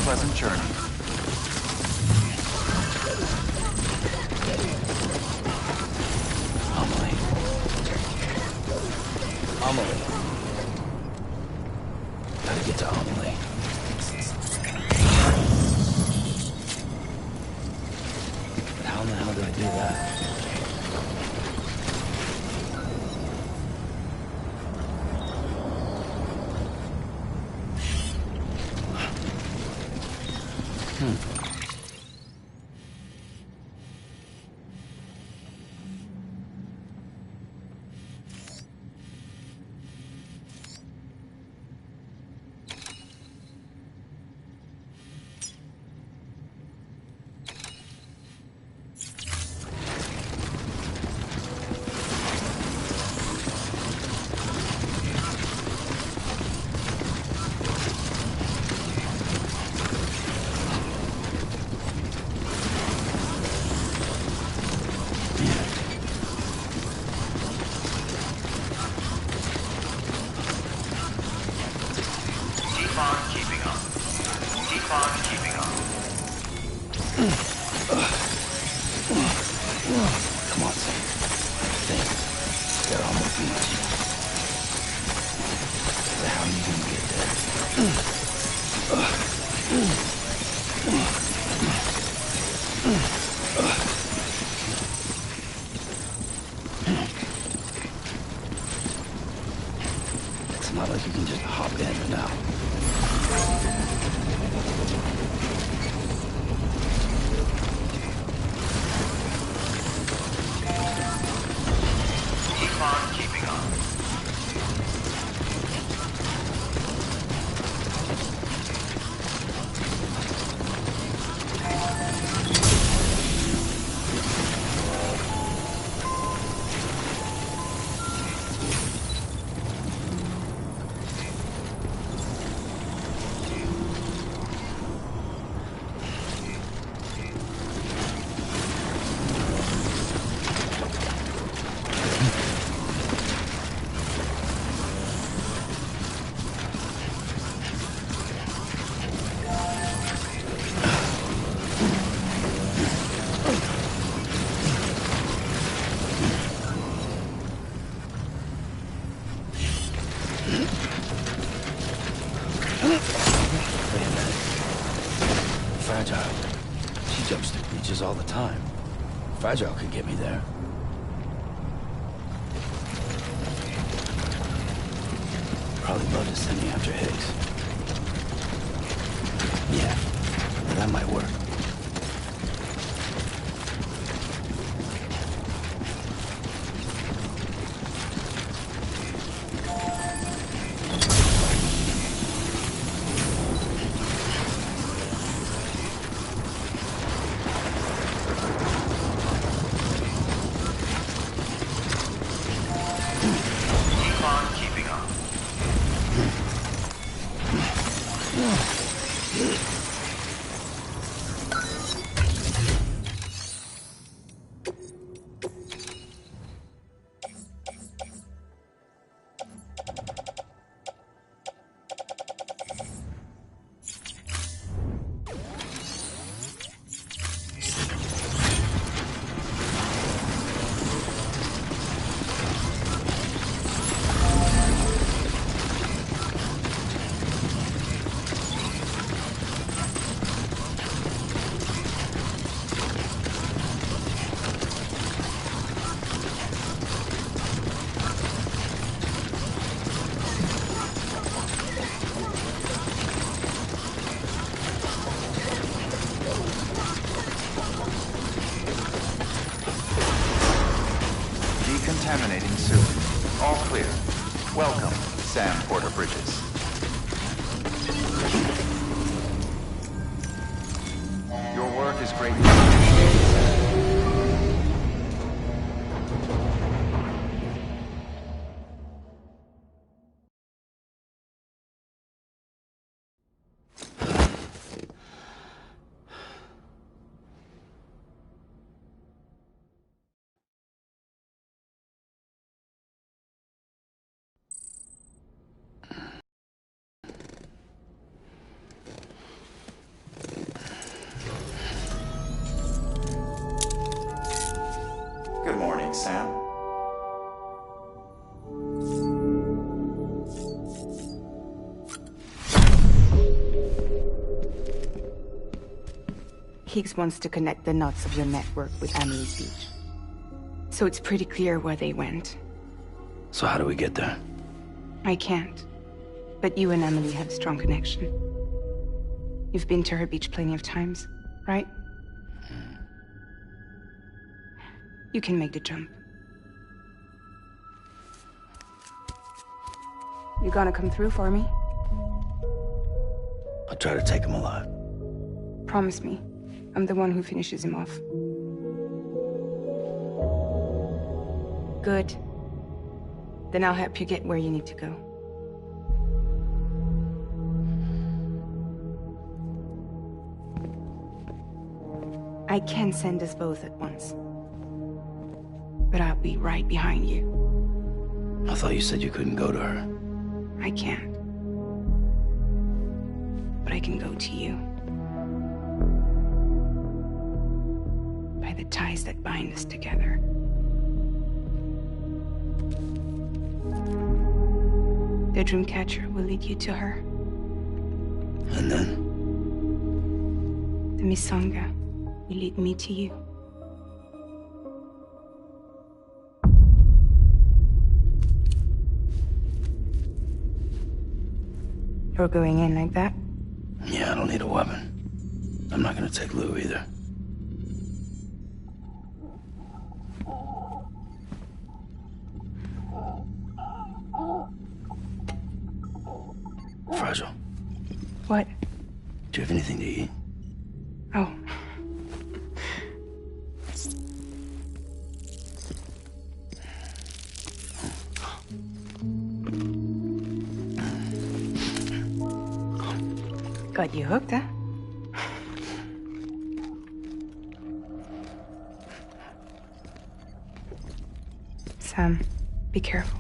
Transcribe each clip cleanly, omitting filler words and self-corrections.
pleasant journey. Amelie. Gotta get to Amelie. But how in the hell do I do that? It's not like you can just hop in and out. Keep on keeping on. Fragile. She jumps through breaches all the time. Fragile could get me there. Probably love to send me after Higgs. Yeah, that might work. Decontaminating soon. All clear. Welcome, Sam Porter Bridges. Your work is greatly appreciated. Higgs wants to connect the knots of your network with Emily's beach. So it's pretty clear where they went. So how do we get there? I can't. But you and Emily have a strong connection. You've been to her beach plenty of times, right? You can make the jump. You gonna come through for me? I'll try to take him alive. Promise me. I'm the one who finishes him off. Good. Then I'll help you get where you need to go. I can send us both at once. But I'll be right behind you. I thought you said you couldn't go to her. I can't. But I can go to you. By the ties that bind us together. The Dreamcatcher will lead you to her. And then? The Misanga will lead me to you. You're going in like that? Yeah, I don't need a weapon. I'm not gonna take Lou either. Fragile. What? Do you have anything to eat? Oh. Got you hooked, huh? Sam, be careful.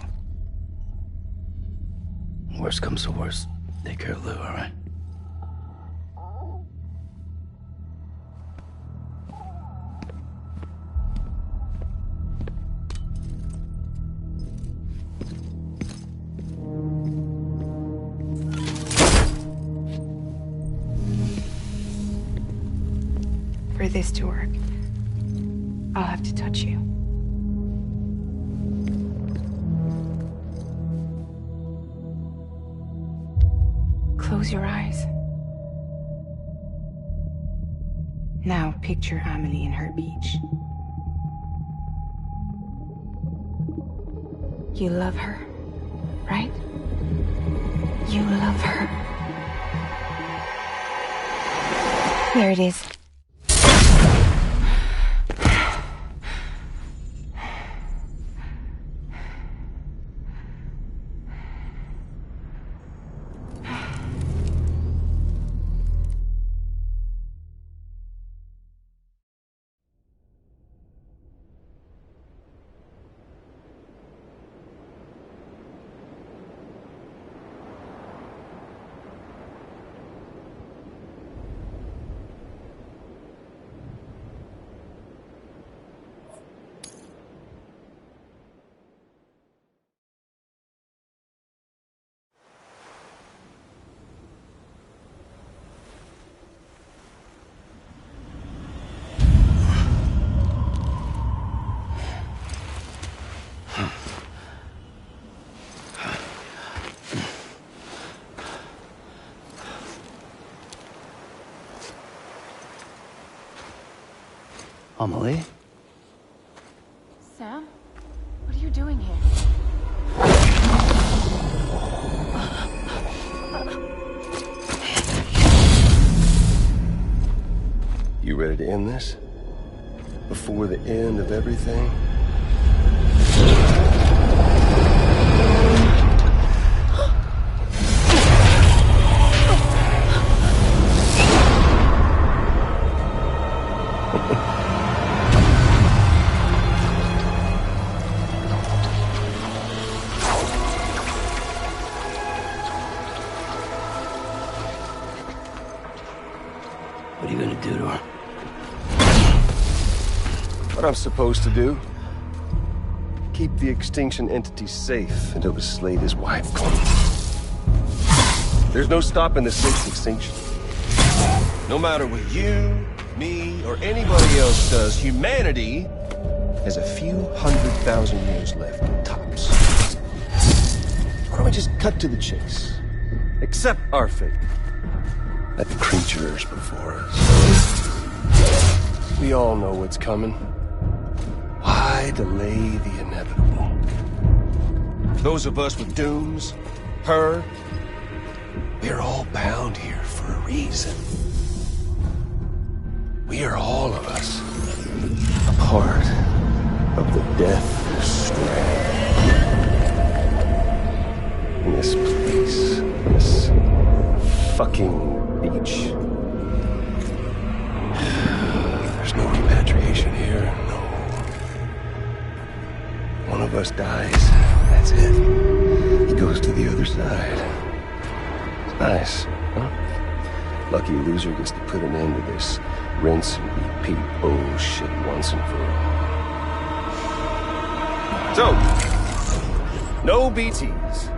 Worst comes to worst, take care of Lou, all right? For this to work, I'll have to touch you. Close your eyes. Now picture Amelie in her beach. You love her, right? You love her. There it is. Amelie? Sam? What are you doing here? You ready to end this? Before the end of everything? What are you gonna do to her? What I'm supposed to do? Keep the extinction entity safe until the Slade is wiped clean. There's no stopping the Slade's extinction. No matter what you me, or anybody else does, humanity has a few 100,000 years left, tops. Why don't we just cut to the chase? Accept our fate. Let the creatures before us. We all know what's coming. Why delay the inevitable? Those of us with dooms, her, we're all bound here for a reason. We are all of us a part of the death of Stranding. In this place, this fucking beach. There's no repatriation here, no. One of us dies, that's it. He goes to the other side. It's nice, huh? Lucky loser gets to put an end to this rinse and repeat bullshit once and for all. So, no BTs,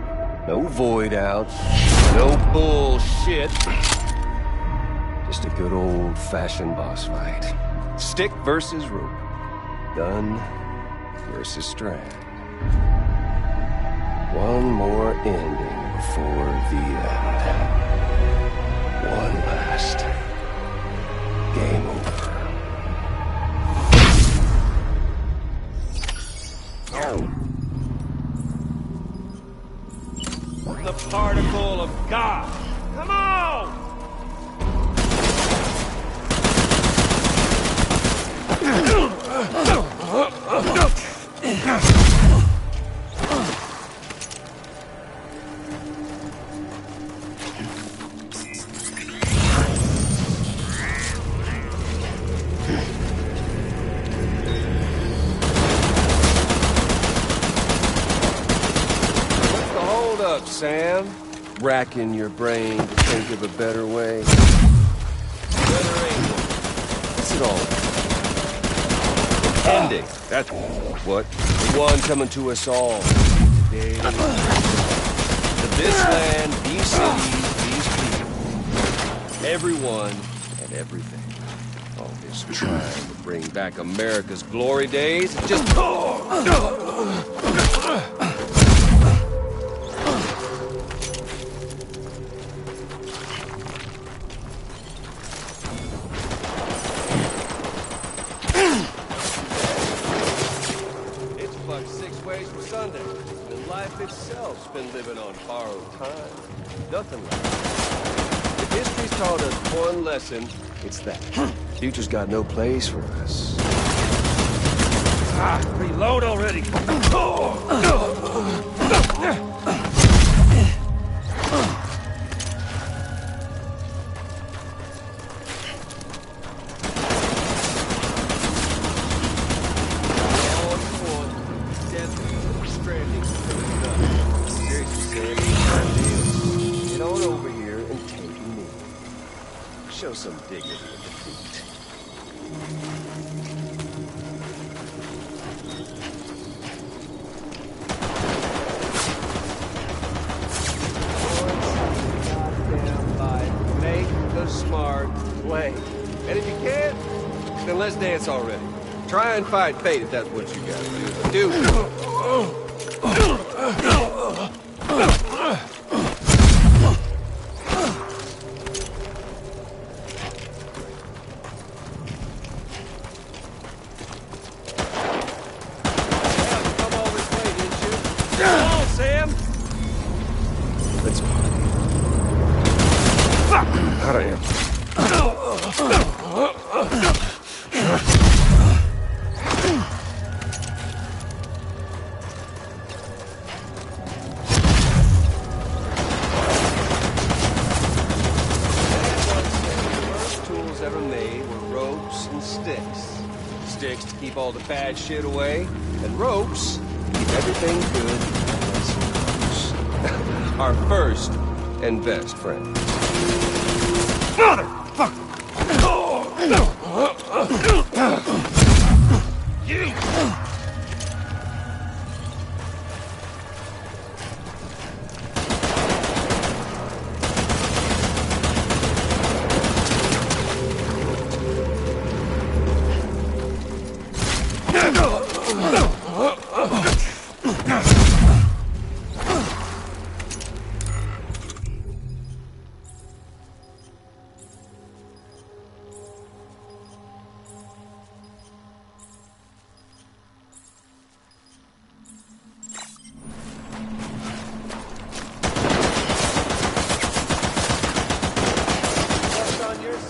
no void out, no bullshit. Just a good old-fashioned boss fight. Stick versus rope. Gun versus strand. One more ending before the end. One last game over. The particle of God. Come on! What's the hold up, Sam? Racking your brain to think of a better way. Better ain't one. What's it all about? Ending. That's what? The one coming to us all. Today. To this land, these cities, these people. Everyone and everything. All this trying to bring back America's glory days. It just... itself's been living on borrowed time. Nothing like that. If history's taught us one lesson, it's that. Future's got no place for us. Reload already! Show some dignity in defeat. Goddamn life. Make the smart play. And if you can't, then let's dance already. Try and fight fate if that's what you gotta do. Out of here. First tools ever made were ropes and sticks. Sticks to keep all the bad shit away, and ropes keep everything good. Our first and best friend. Motherfucker! You!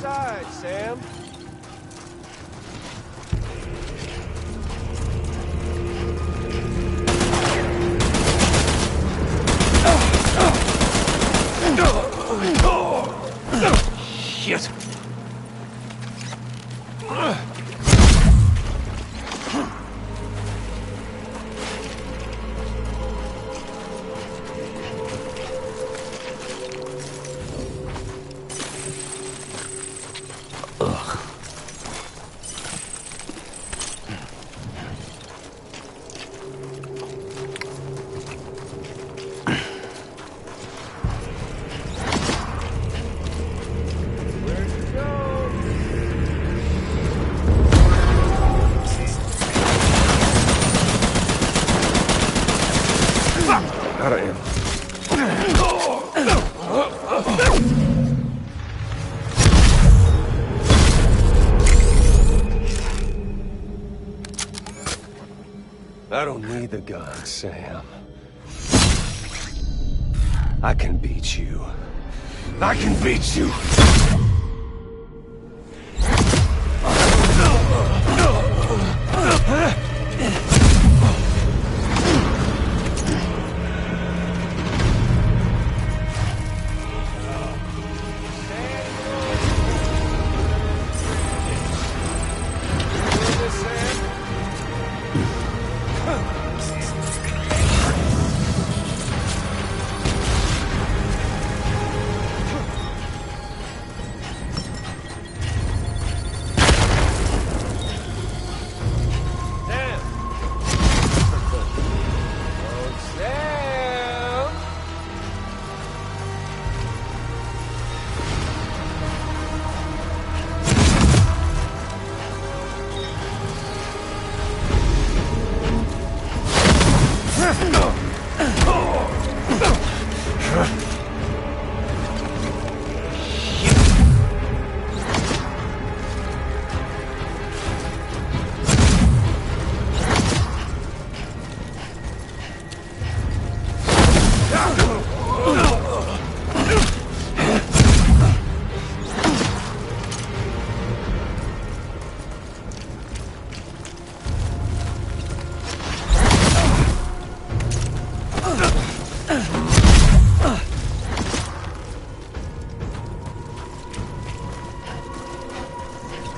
inside, Sam. Shit! Out of here. I don't need the gun, Sam. I can beat you. I can beat you!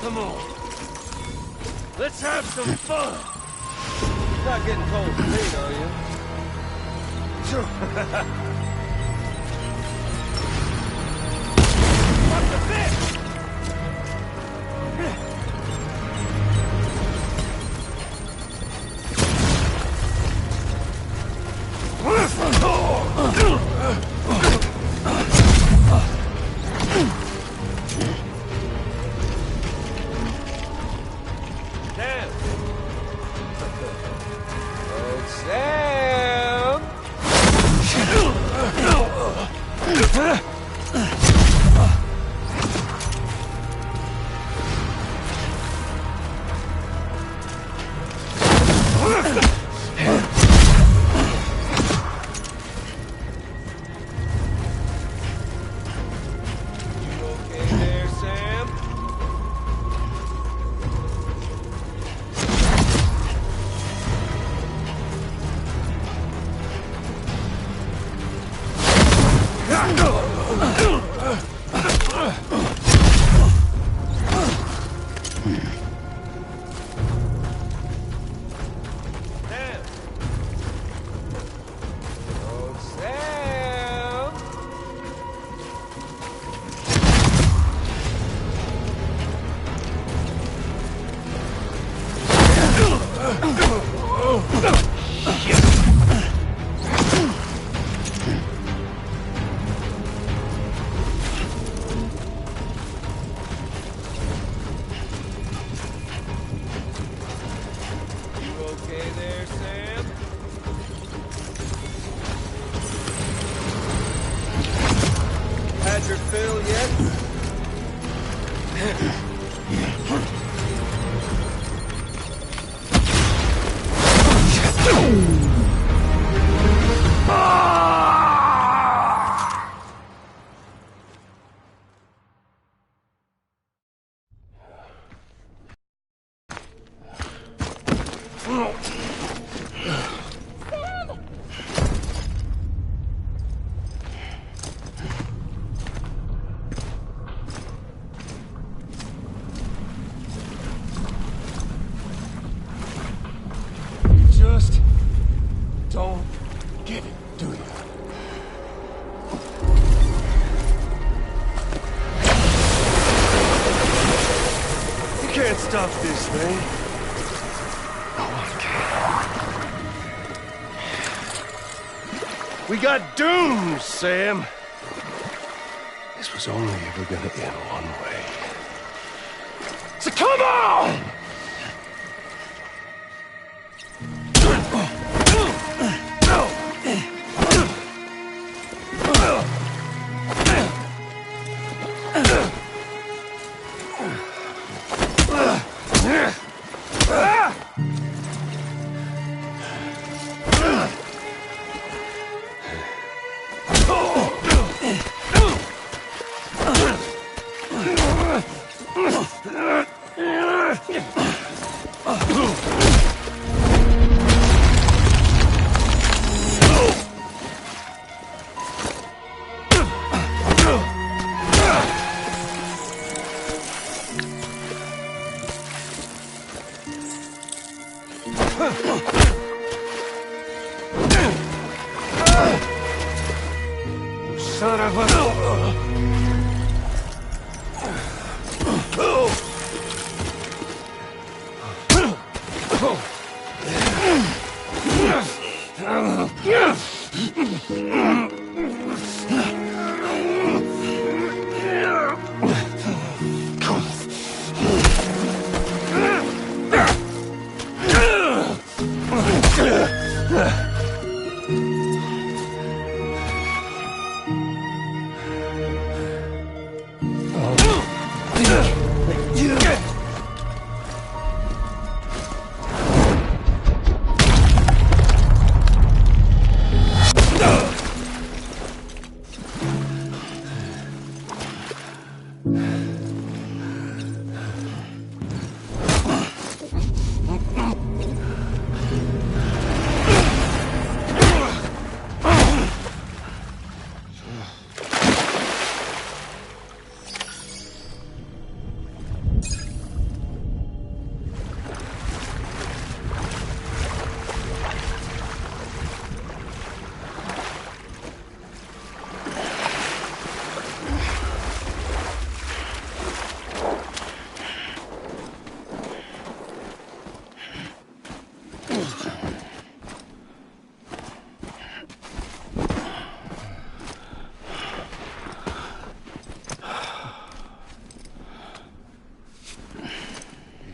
Come on. Let's have some fun. You're not getting cold feet, are you? What's the fish? Had your fill yet? Just don't get it, do you? You can't stop this thing. No one can. We got doomed, Sam. This was only ever gonna end one way. So come on! Son of a...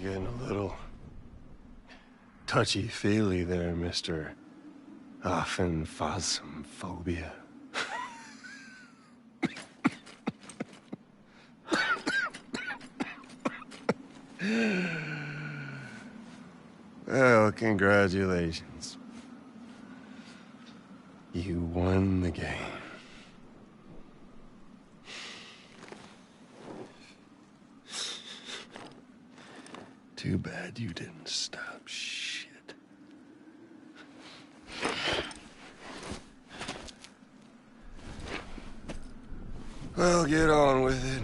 Getting a little touchy-feely there, Mr. Phasmophobia. Well, congratulations. You won the game. Too bad you didn't stop shit. Well, get on with it.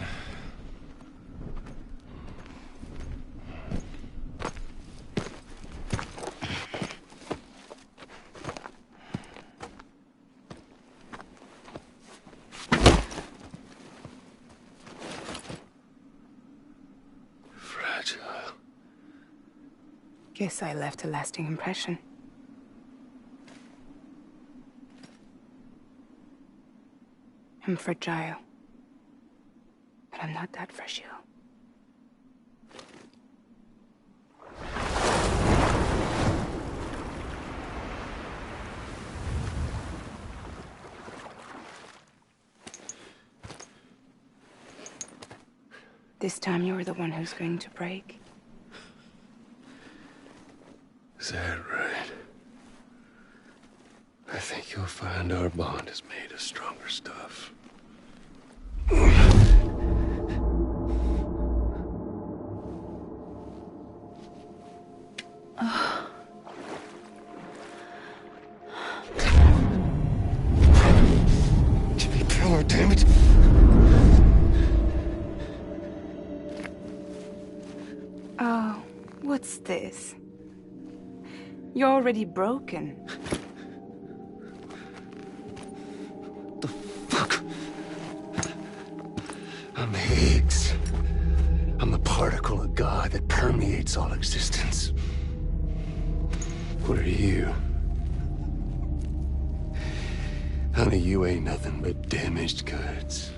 Fragile. Guess I left a lasting impression. I'm fragile. But I'm not that fragile. This time you're the one who's going to break. Is that right? I think you'll find our bond is made of stronger stuff. Oh, what's this? You're already broken. The fuck? I'm Higgs. I'm the particle of God that permeates all existence. What are you? Honey, you ain't nothing but damaged goods.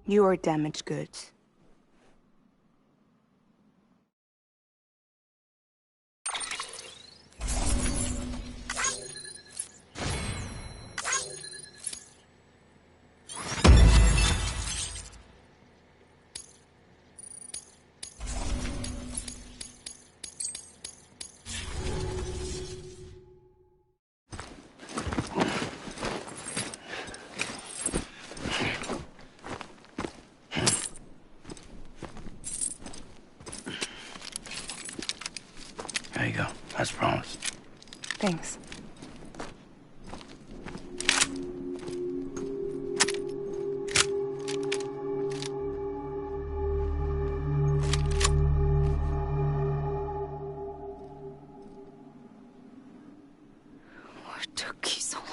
You are damaged goods. There you go, as promised. Thanks. What took you so long?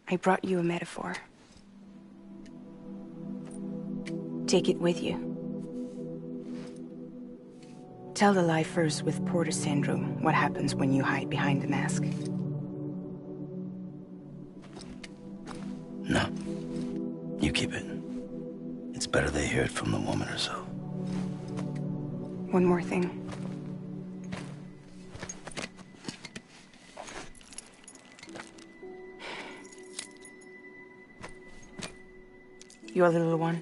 I brought you a metaphor. Take it with you. Tell the lifers with Porter syndrome what happens when you hide behind the mask. No. You keep it. It's better they hear it from the woman herself. One more thing. Your little one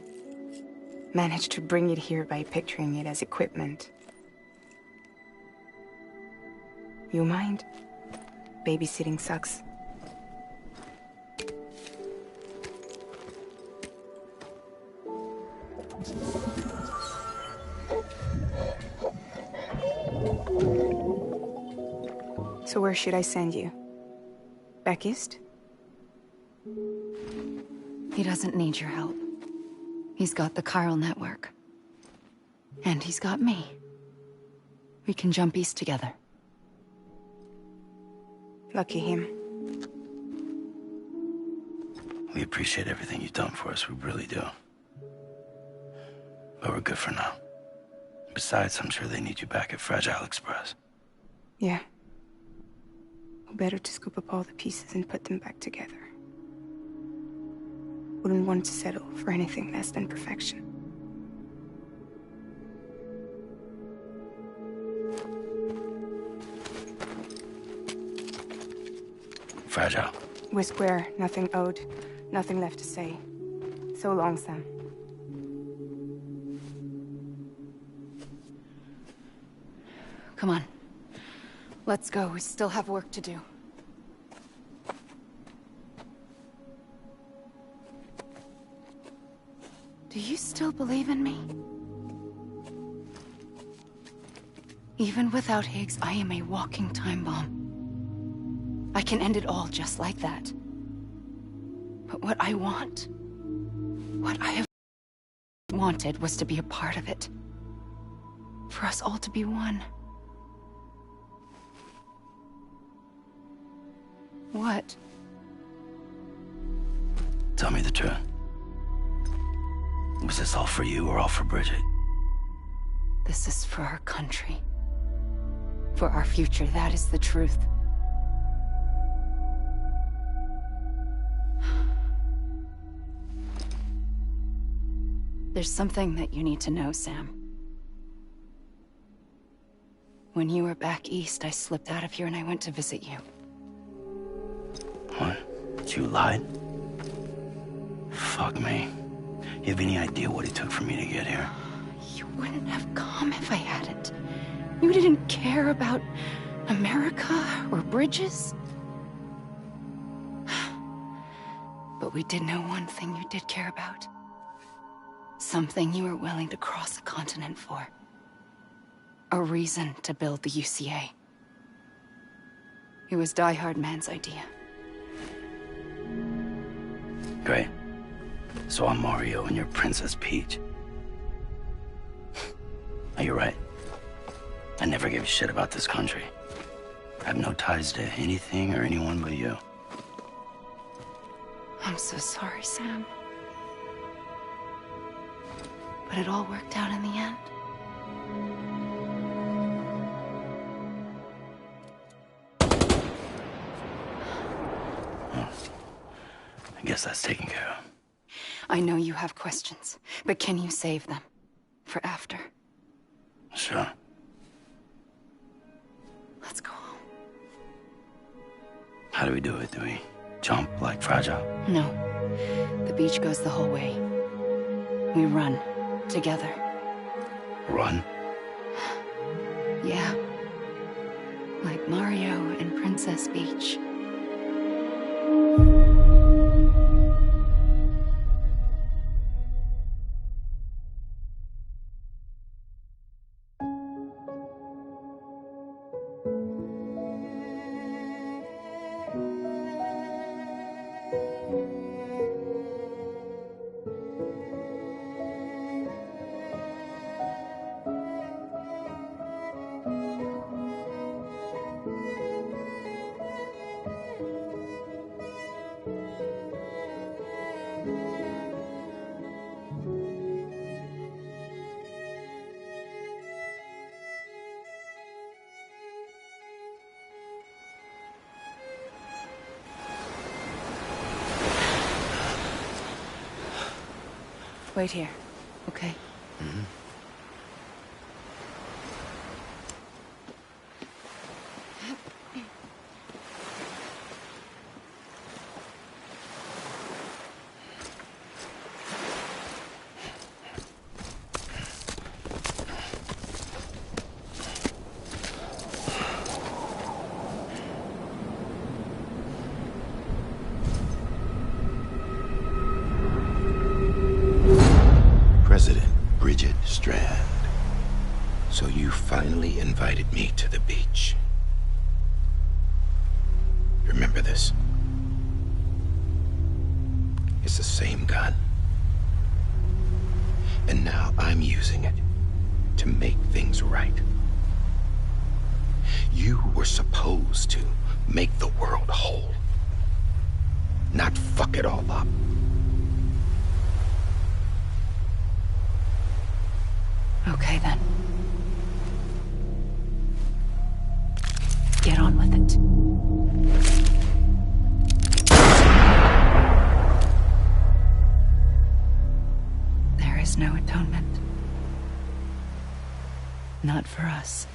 managed to bring it here by picturing it as equipment. You mind? Babysitting sucks. So where should I send you? Back east? He doesn't need your help. He's got the chiral network. And he's got me. We can jump east together. Lucky him. We appreciate everything you've done for us, we really do. But we're good for now. Besides, I'm sure they need you back at Fragile Express. Yeah. Better to scoop up all the pieces and put them back together. Wouldn't want to settle for anything less than perfection. Fragile. We're square, nothing owed, nothing left to say. So long, Sam. Come on. Let's go. We still have work to do. Do you still believe in me? Even without Higgs, I am a walking time bomb. I can end it all just like that. But what I want, what I have wanted was to be a part of it. For us all to be one. What? Tell me the truth. Was this all for you or all for Bridget? This is for our country. For our future, that is the truth. There's something that you need to know, Sam. When you were back east, I slipped out of here and I went to visit you. What? You lied? Fuck me. You have any idea what it took for me to get here? You wouldn't have come if I hadn't. You didn't care about America or bridges. But we did know one thing you did care about. Something you were willing to cross a continent for. A reason to build the UCA. It was Die Hard Man's idea. Great. So I'm Mario and you're Princess Peach. Are you right? I never gave a shit about this country. I have no ties to anything or anyone but you. I'm so sorry, Sam. But it all worked out in the end. I guess that's taken care of. I know you have questions, but can you save them? For after? Sure. Let's go home. How do we do it? Do we jump like Fragile? No. The beach goes the whole way. We run. Together. Run? Yeah. Like Mario and Princess Peach. Wait here, okay? Mm-hmm. Strand. So you finally invited me to the beach. Remember this? It's the same gun. And now I'm using it to make things right. You were supposed to make the world whole, not fuck it all up. Okay, then. Get on with it. There is no atonement. Not for us.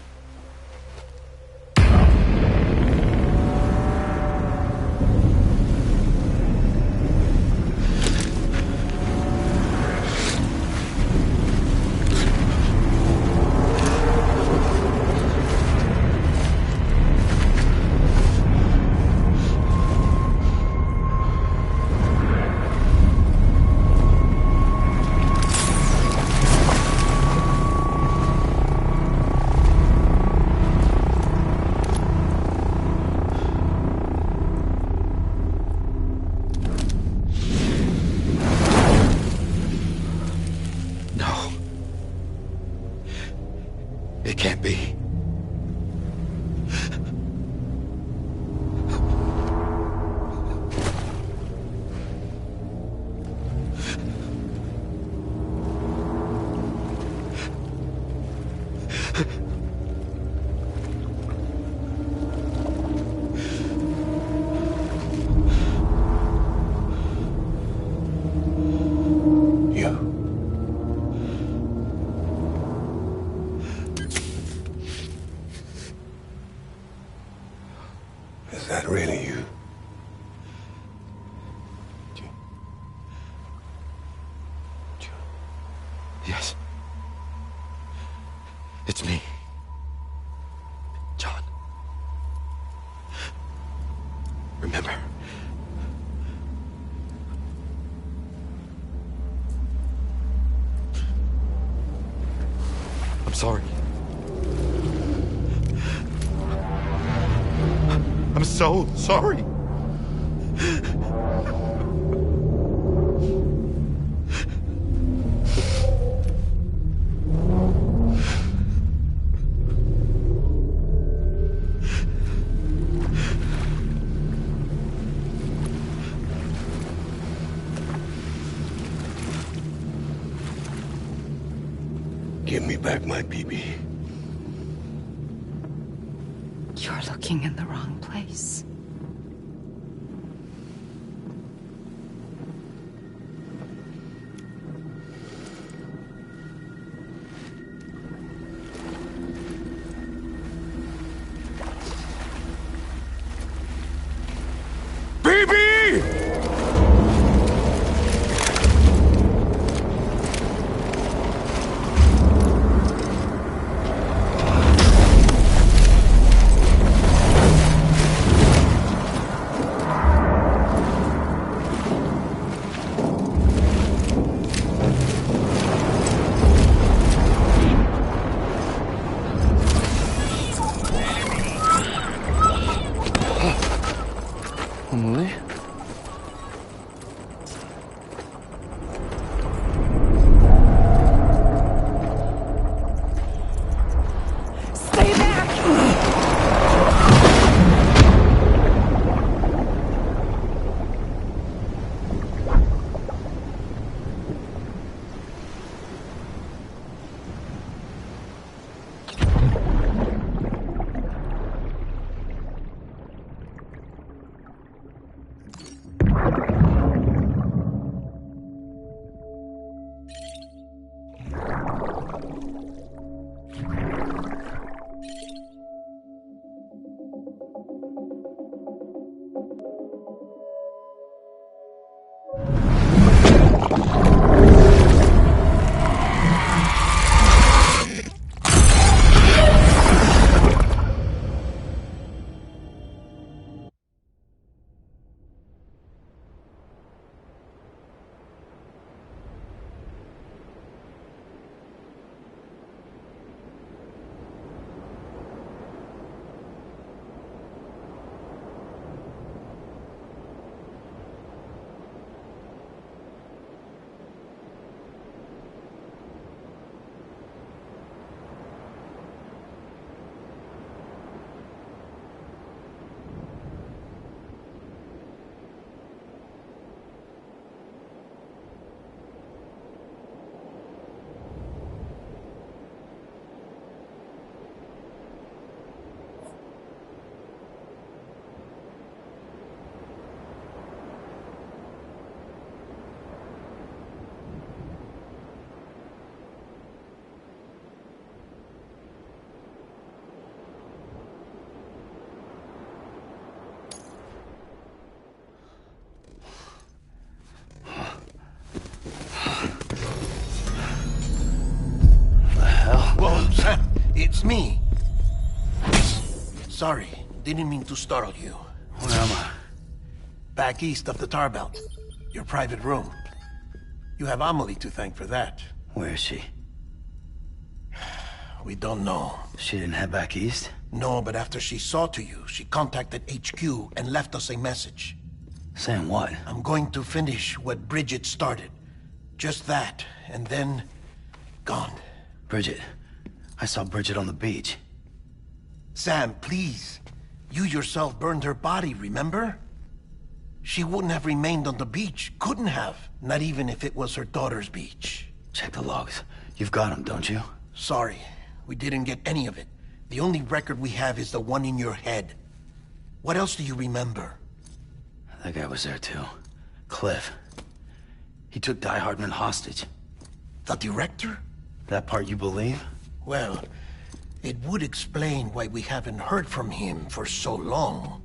Is that really you? Yes. It's me. John. Remember. I'm sorry. I'm so sorry. Give me back my BB. You're looking in the wrong place. Emily? Stay back! Whoa, Sam, it's me. Sorry, didn't mean to startle you. Where am I? Back east of the tar belt. Your private room. You have Amelie to thank for that. Where is she? We don't know. She didn't head back east? No, but after she saw to you, she contacted HQ and left us a message. Saying what? I'm going to finish what Bridget started. Just that, and then... gone. Bridget. I saw Bridget on the beach. Sam, please. You yourself burned her body, remember? She wouldn't have remained on the beach. Couldn't have. Not even if it was her daughter's beach. Check the logs. You've got them, don't you? Sorry. We didn't get any of it. The only record we have is the one in your head. What else do you remember? That guy was there too. Cliff. He took Die Hardman hostage. The director? That part you believe? Well, it would explain why we haven't heard from him for so long.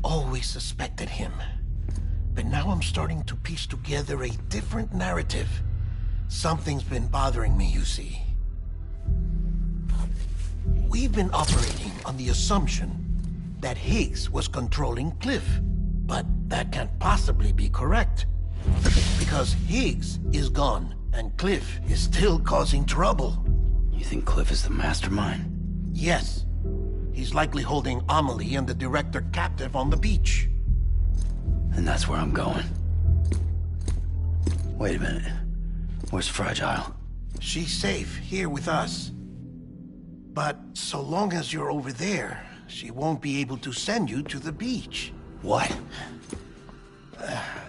always suspected him. But now I'm starting to piece together a different narrative. Something's been bothering me, you see. We've been operating on the assumption that Higgs was controlling Cliff. But that can't possibly be correct. Because Higgs is gone, and Cliff is still causing trouble. You think Cliff is the mastermind? Yes. He's likely holding Amelie and the director captive on the beach. And that's where I'm going. Wait a minute. Where's Fragile? She's safe here with us. But so long as you're over there, she won't be able to send you to the beach. What?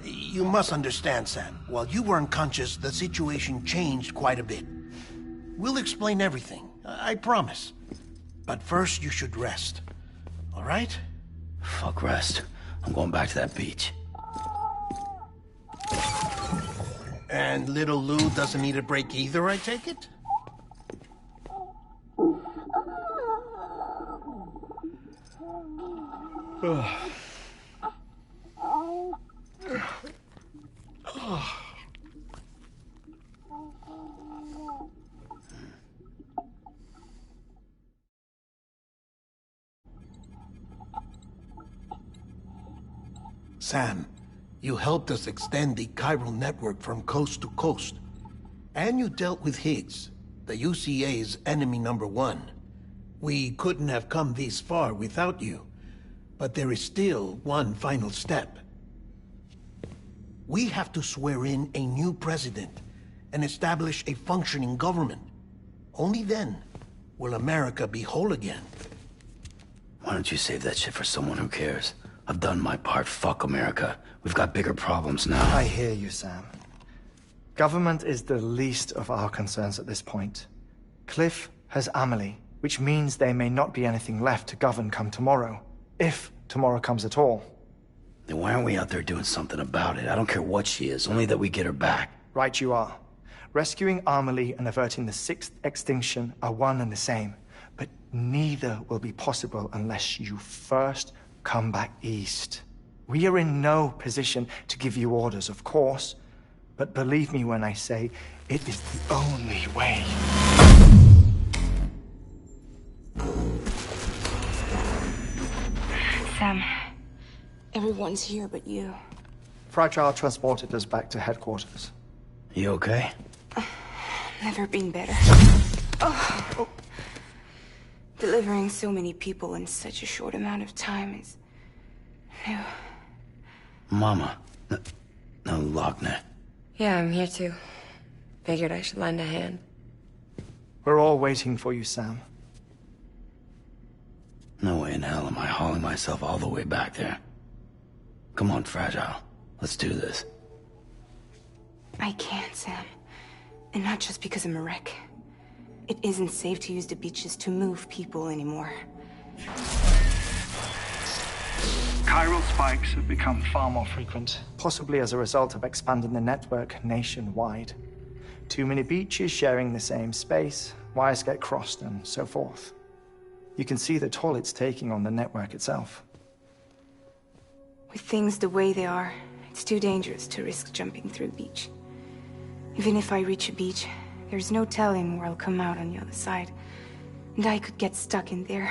You must understand, Sam. While you were unconscious, the situation changed quite a bit. We'll explain everything, I promise. But first, you should rest. All right? Fuck rest. I'm going back to that beach. And little Lou doesn't need a break either, I take it? Sam, you helped us extend the chiral network from coast to coast. And you dealt with Higgs, the UCA's enemy #1. We couldn't have come this far without you. But there is still one final step. We have to swear in a new president and establish a functioning government. Only then will America be whole again. Why don't you save that shit for someone who cares? I've done my part. Fuck America. We've got bigger problems now. I hear you, Sam. Government is the least of our concerns at this point. Cliff has Amelie, which means there may not be anything left to govern come tomorrow. If tomorrow comes at all. Then why aren't we out there doing something about it? I don't care what she is, only that we get her back. Right you are. Rescuing Amelie and averting the 6th extinction are one and the same. But neither will be possible unless you first come back east. We are in no position to give you orders, of course. But believe me when I say, it is the only way. Sam, everyone's here but you. Fragile transported us back to headquarters. You okay? Never been better. Oh. Delivering so many people in such a short amount of time is new. Mama. No, Lochner. Yeah, I'm here too. Figured I should lend a hand. We're all waiting for you, Sam. No way in hell am I hauling myself all the way back there. Come on, Fragile. Let's do this. I can't, Sam. And not just because I'm a wreck. It isn't safe to use the beaches to move people anymore. Chiral spikes have become far more frequent. Possibly as a result of expanding the network nationwide. Too many beaches sharing the same space, wires get crossed, and so forth. You can see the toll it's taking on the network itself. With things the way they are, it's too dangerous to risk jumping through a beach. Even if I reach a beach, there's no telling where I'll come out on the other side. And I could get stuck in there.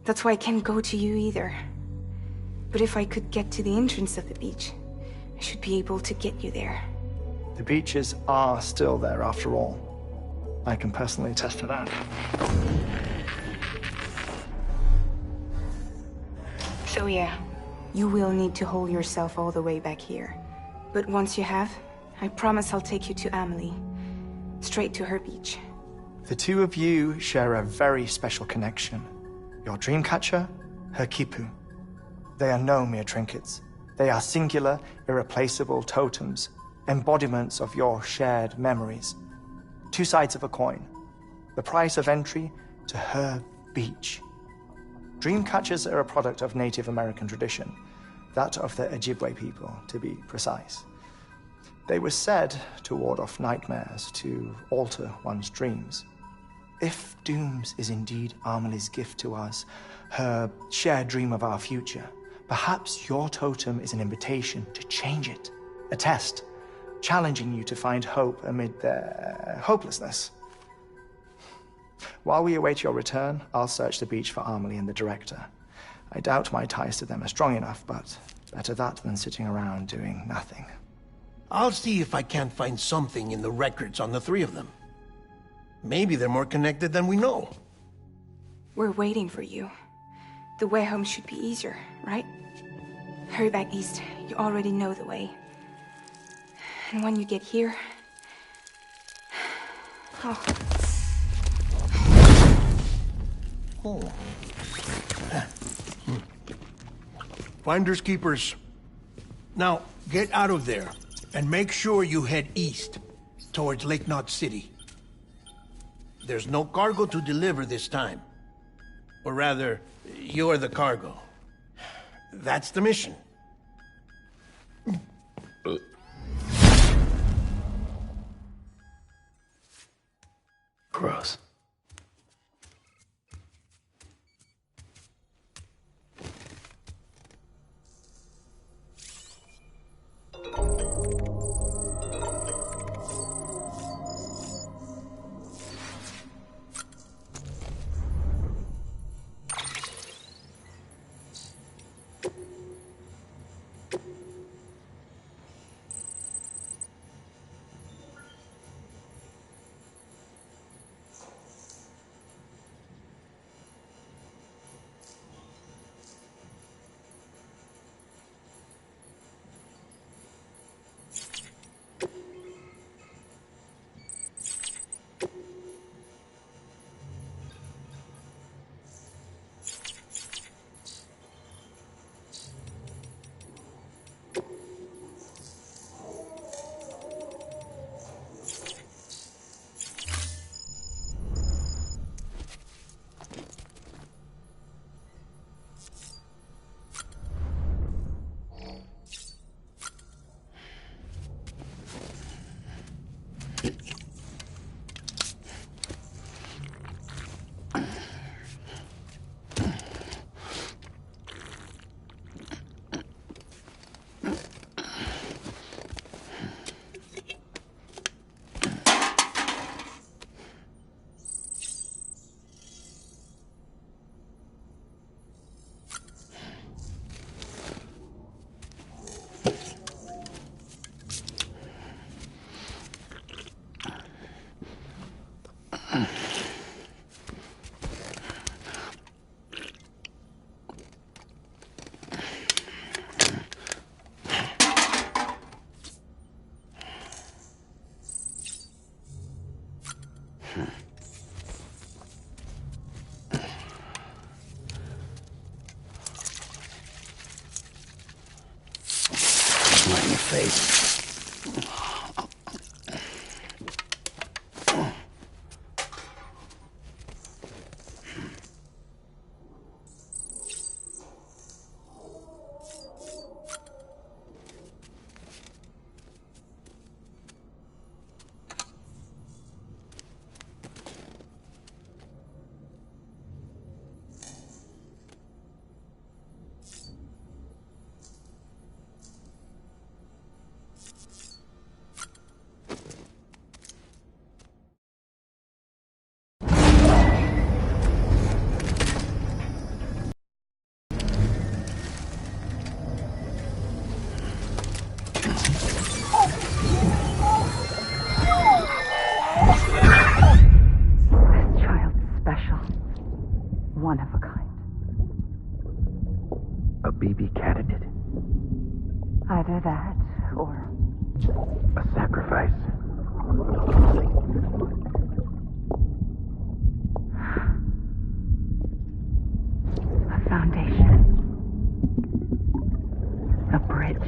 That's why I can't go to you either. But if I could get to the entrance of the beach, I should be able to get you there. The beaches are still there after all. I can personally attest to that. So yeah, you will need to haul yourself all the way back here. But once you have, I promise I'll take you to Amelie. Straight to her beach. The two of you share a very special connection. Your dreamcatcher, her quipu. They are no mere trinkets. They are singular, irreplaceable totems, embodiments of your shared memories. Two sides of a coin. The price of entry to her beach. Dreamcatchers are a product of Native American tradition, that of the Ojibwe people, to be precise. They were said to ward off nightmares, to alter one's dreams. If Dooms is indeed Amelie's gift to us, her shared dream of our future, Perhaps your totem is an invitation to change it. A test, challenging you to find hope amid their hopelessness. While we await your return, I'll search the beach for Amelie and the director. I doubt my ties to them are strong enough, but better that than sitting around doing nothing. I'll see if I can't find something in the records on the three of them. Maybe they're more connected than we know. We're waiting for you. The way home should be easier, right? Hurry back east. You already know the way. And when you get here... Oh. Oh. Finders keepers. Now, get out of there, and make sure you head east, towards Lake Knot City. There's no cargo to deliver this time. Or rather, you're the cargo. That's the mission. Gross. Right in your face. One of a kind. A BB candidate? Either that, or... a sacrifice? A foundation. A bridge.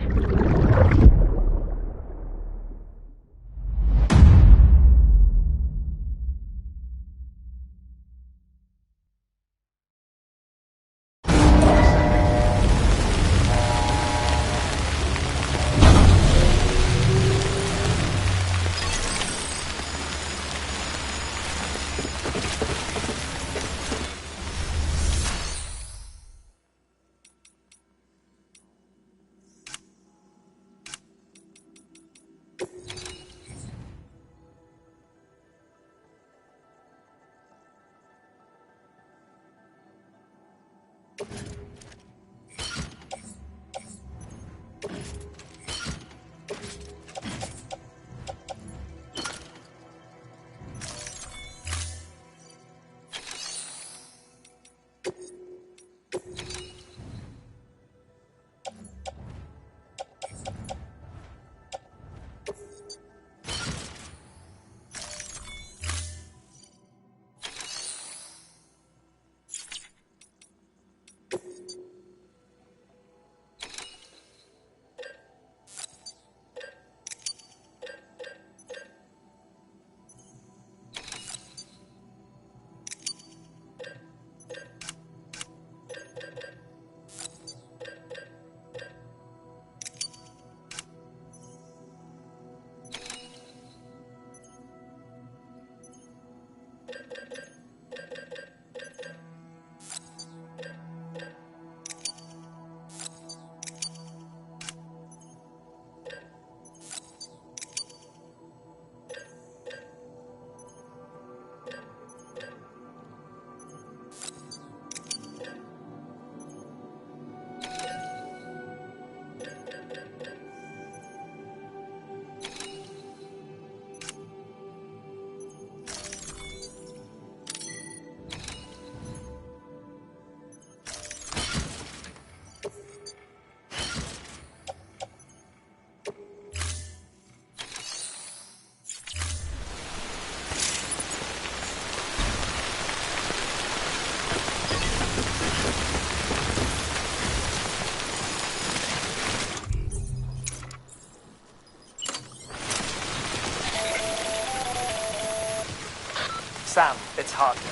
Sam, it's Hartley.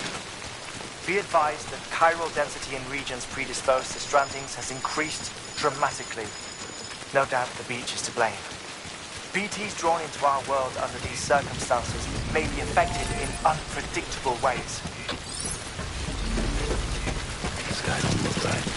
Be advised that chiral density in regions predisposed to strandings has increased dramatically. No doubt the beach is to blame. BTs drawn into our world under these circumstances may be affected in unpredictable ways. This guy don't look right.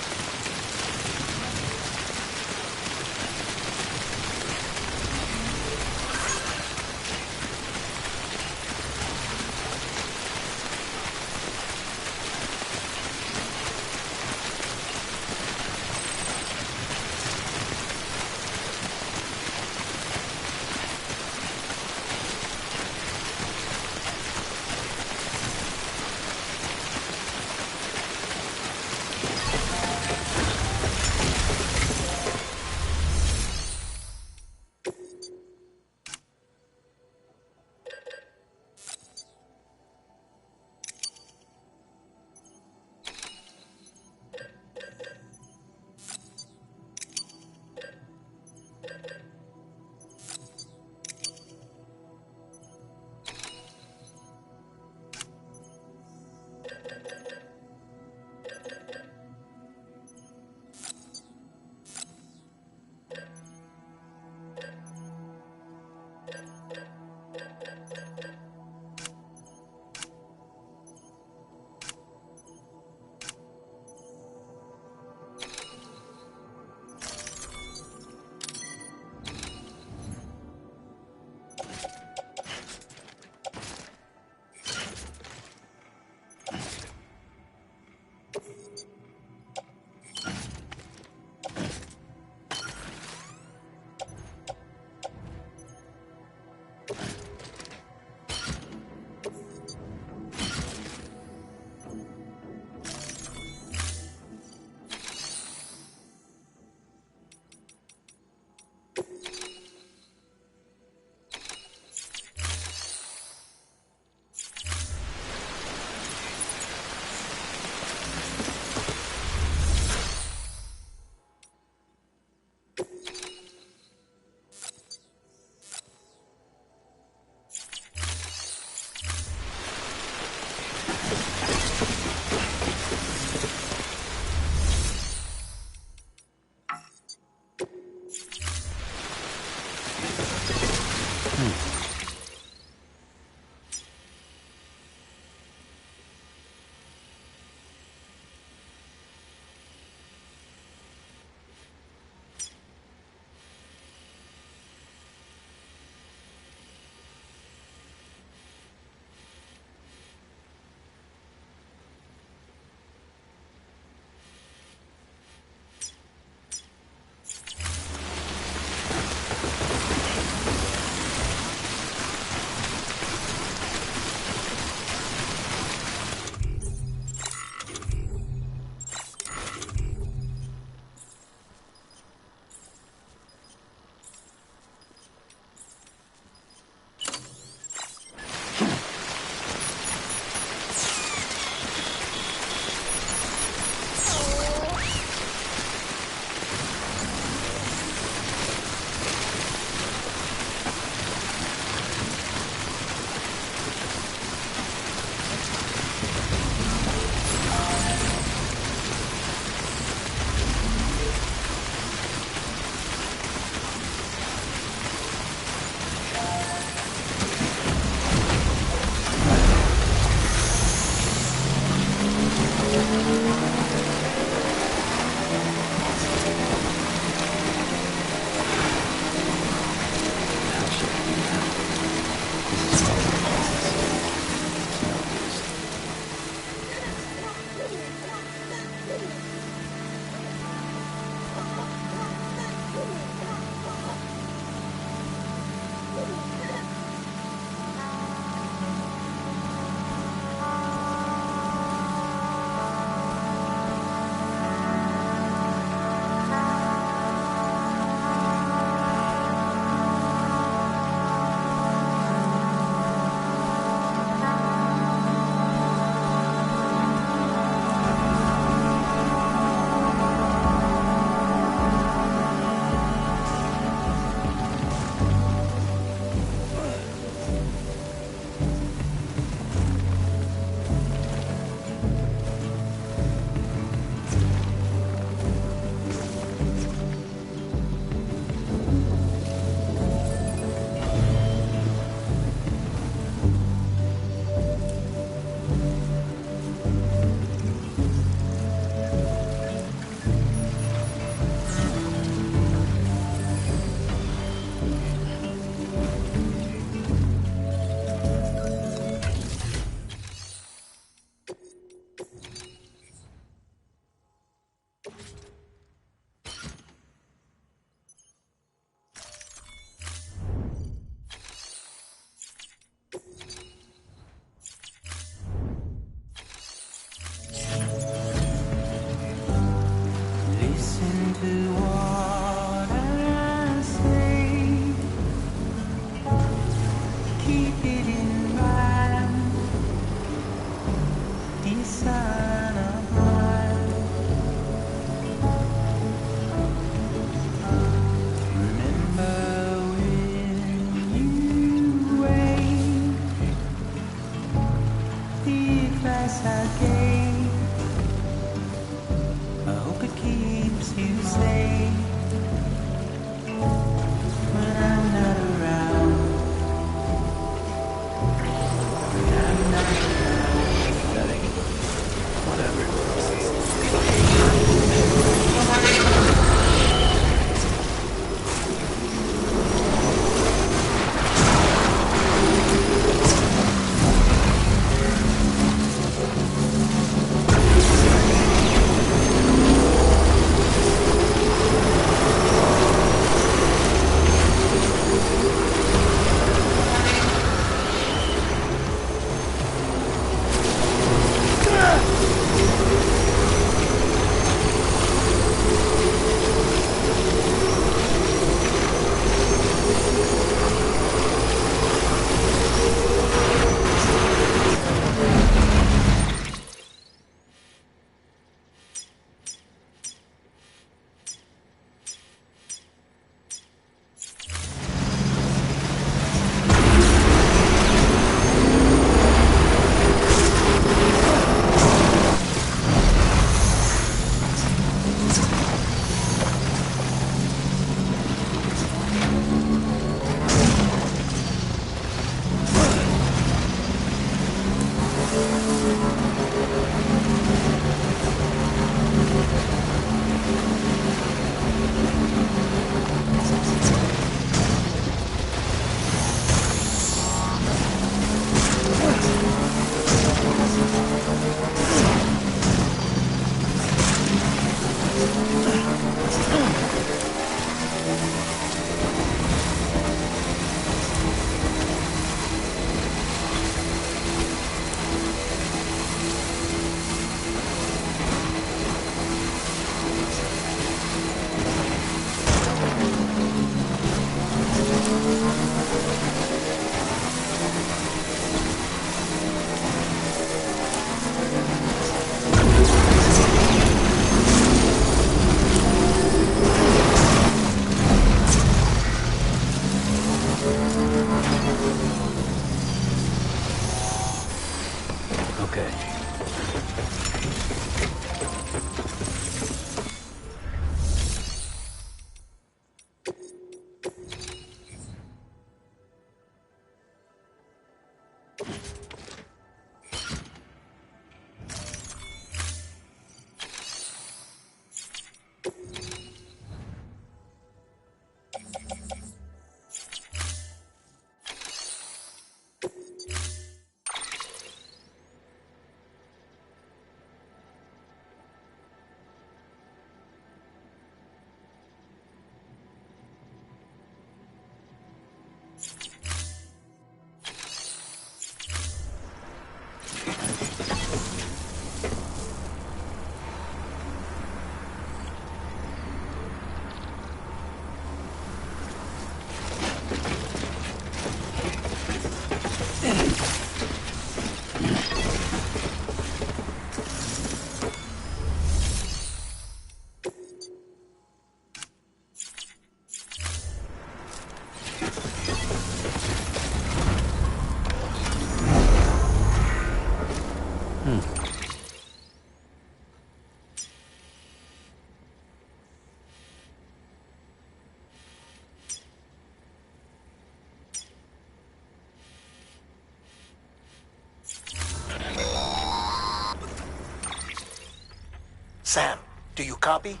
Sam, do you copy?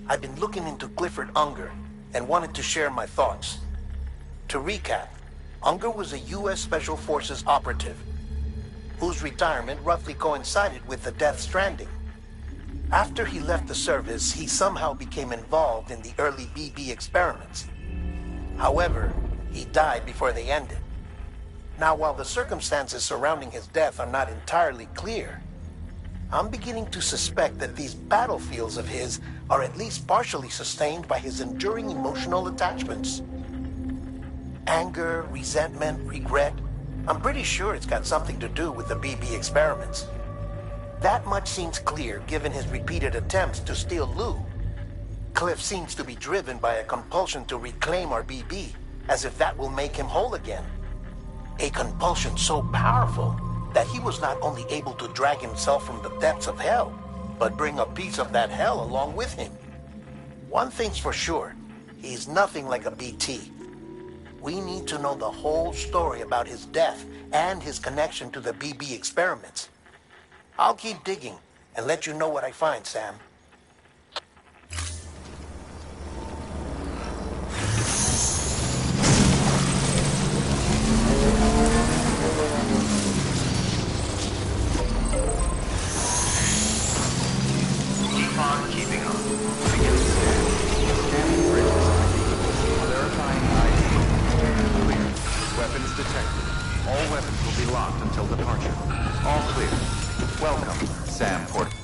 I've been looking into Clifford Unger and wanted to share my thoughts. To recap, Unger was a U.S. Special Forces operative whose retirement roughly coincided with the Death Stranding. After he left the service, he somehow became involved in the early BB experiments. However, he died before they ended. Now, while the circumstances surrounding his death are not entirely clear, I'm beginning to suspect that these battlefields of his are at least partially sustained by his enduring emotional attachments. Anger, resentment, regret. I'm pretty sure it's got something to do with the BB experiments. That much seems clear given his repeated attempts to steal Lou. Cliff seems to be driven by a compulsion to reclaim our BB, as if that will make him whole again. A compulsion so powerful that he was not only able to drag himself from the depths of hell, but bring a piece of that hell along with him. One thing's for sure, he's nothing like a BT. We need to know the whole story about his death and his connection to the BB experiments. I'll keep digging and let you know what I find, Sam. Keeping on. Beginning scan. Scanning bridges ID. Verifying ID. Clear. Weapons detected. All weapons will be locked until departure. All clear. Welcome, Sam Porter.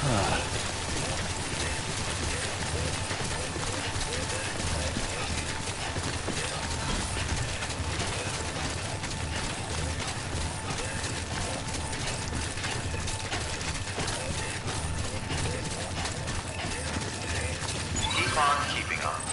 Keep on keeping on.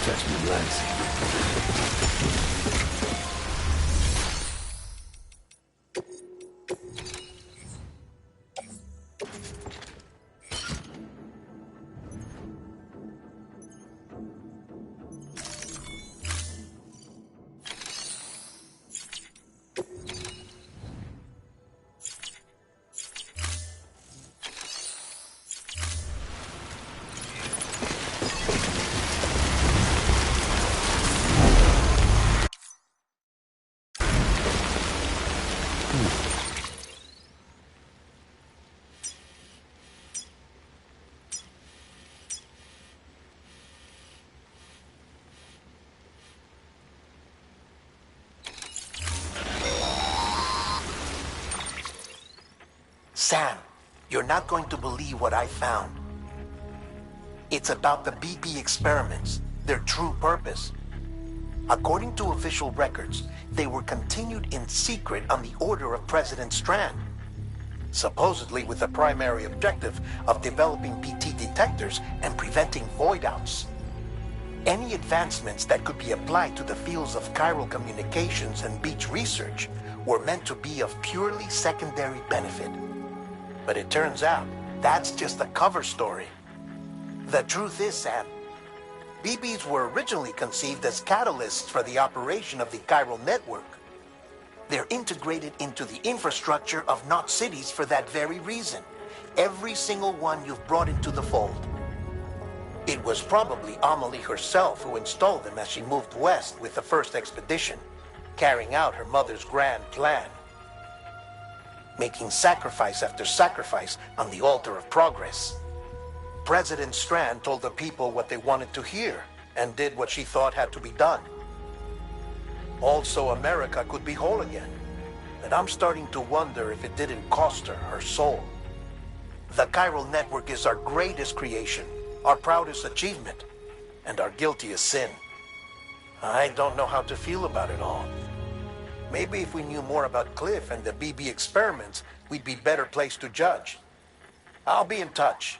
Touch me, relaxing. Sam, you're not going to believe what I found. It's about the BB experiments, their true purpose. According to official records, they were continued in secret on the order of President Strand, supposedly with the primary objective of developing PT detectors and preventing void-outs. Any advancements that could be applied to the fields of chiral communications and beach research were meant to be of purely secondary benefit. But it turns out, that's just a cover story. The truth is, Sam, BBs were originally conceived as catalysts for the operation of the chiral network. They're integrated into the infrastructure of Knot cities for that very reason. Every single one you've brought into the fold. It was probably Amelie herself who installed them as she moved west with the first expedition, carrying out her mother's grand plan. Making sacrifice after sacrifice on the altar of progress. President Strand told the people what they wanted to hear, and did what she thought had to be done. Also, America could be whole again. And I'm starting to wonder if it didn't cost her soul. The chiral network is our greatest creation, our proudest achievement, and our guiltiest sin. I don't know how to feel about it all. Maybe if we knew more about Cliff and the BB experiments, we'd be better placed to judge. I'll be in touch.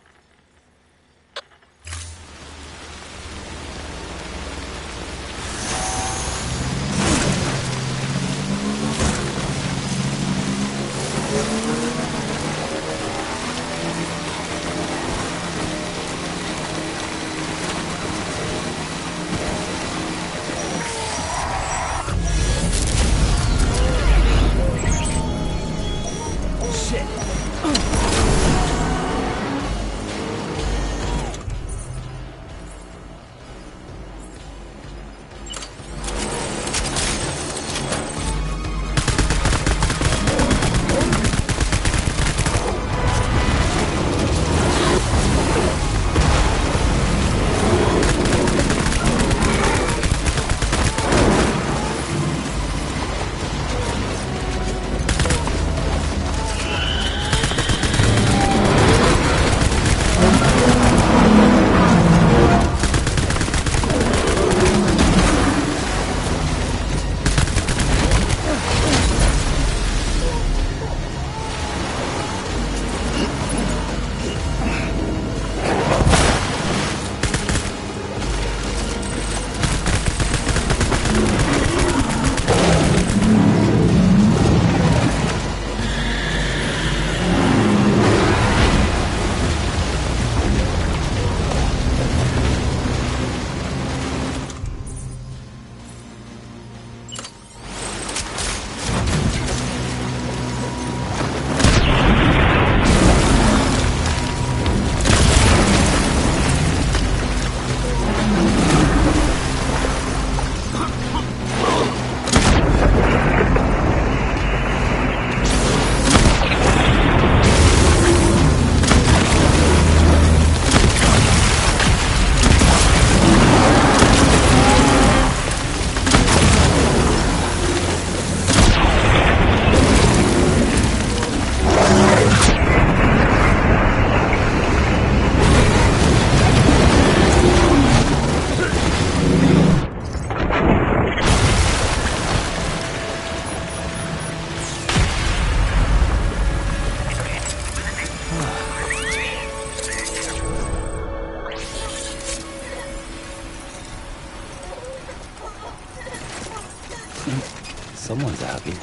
Someone's happy.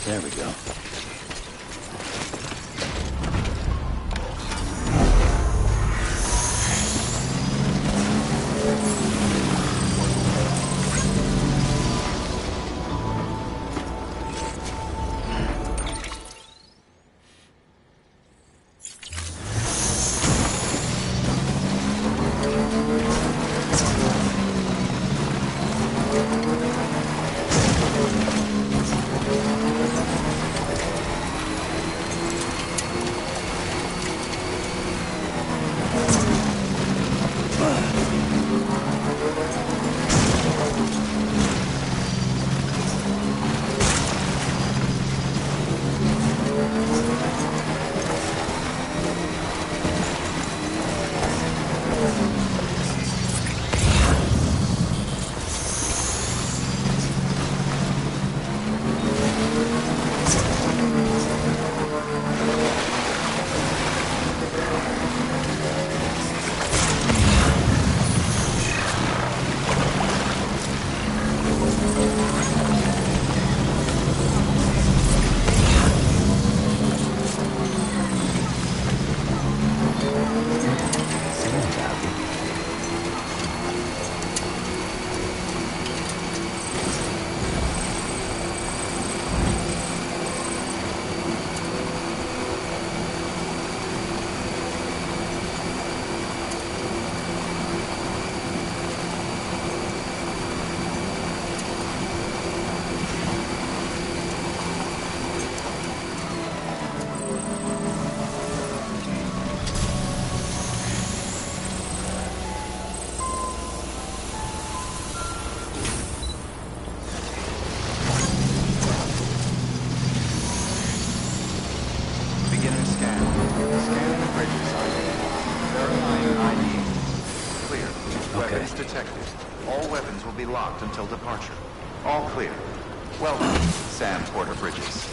There we go. Weapons detected. All weapons will be locked until departure. All clear. Welcome, Sam Porter Bridges.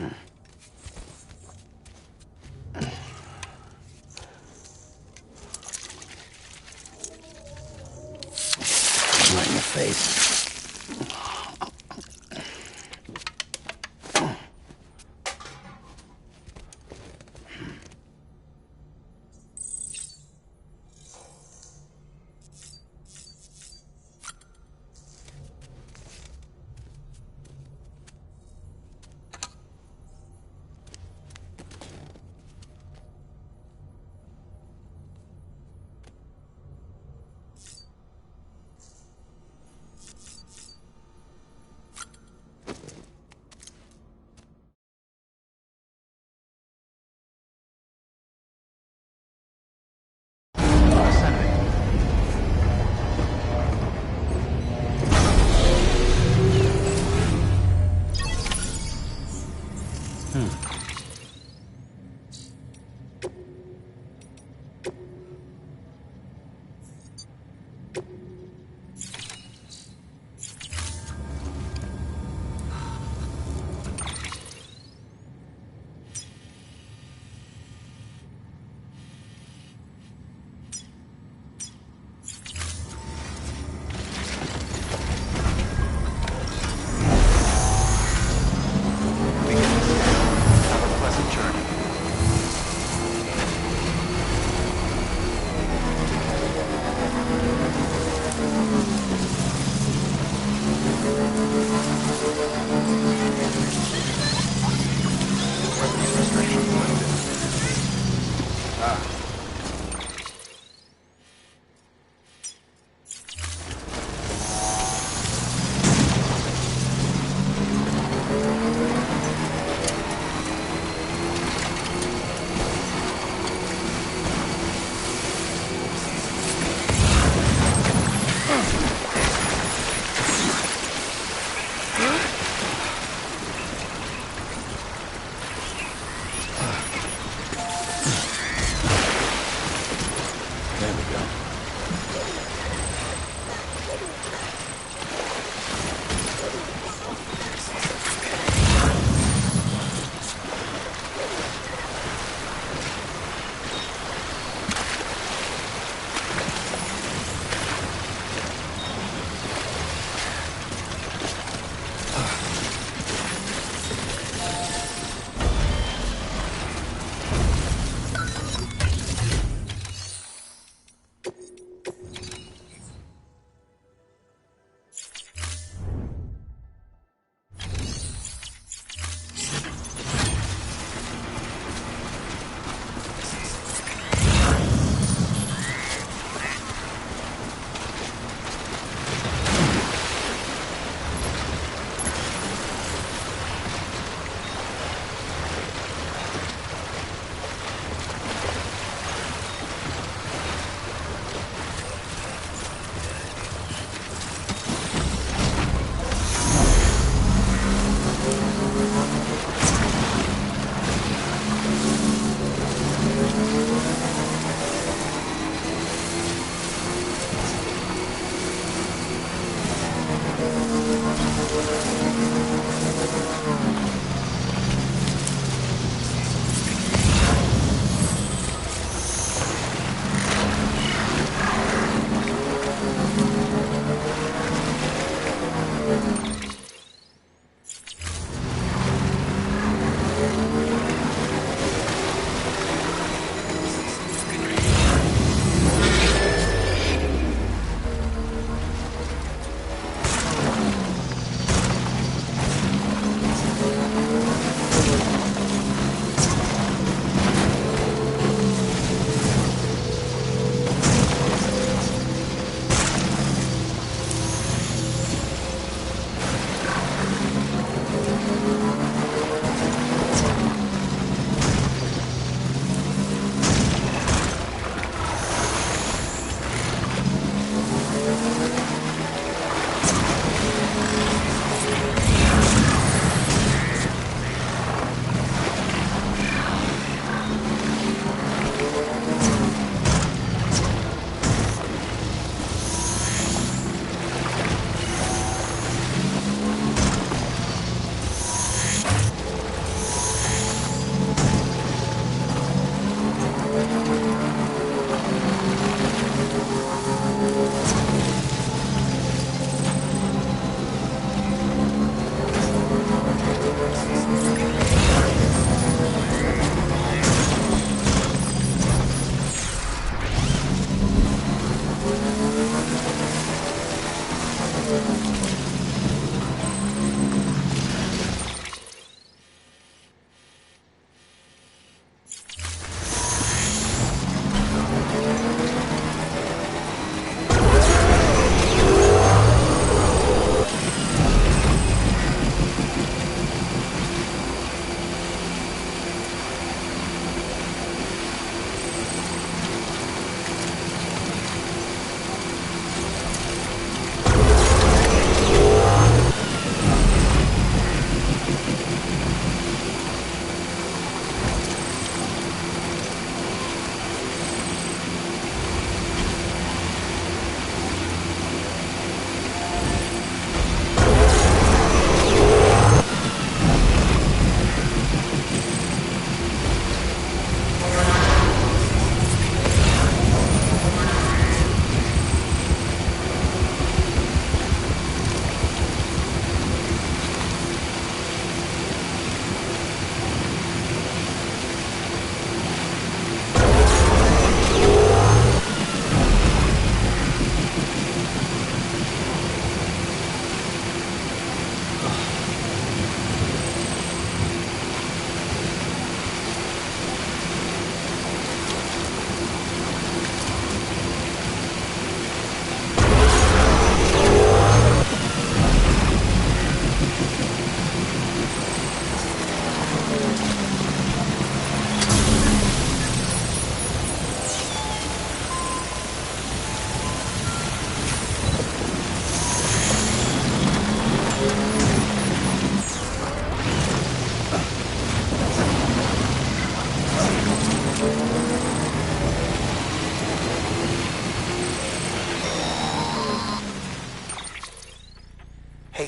Right in the face.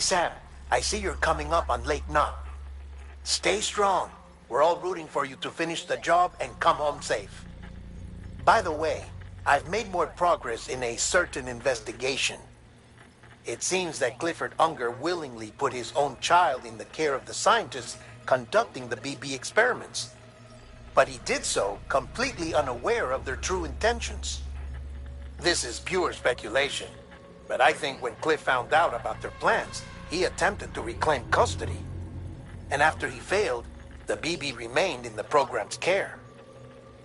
Sam, I see you're coming up on Lake Knot. Stay strong. We're all rooting for you to finish the job and come home safe. By the way, I've made more progress in a certain investigation. It seems that Clifford Unger willingly put his own child in the care of the scientists conducting the BB experiments. But he did so completely unaware of their true intentions. This is pure speculation, but I think when Cliff found out about their plans, he attempted to reclaim custody. And after he failed, the BB remained in the program's care.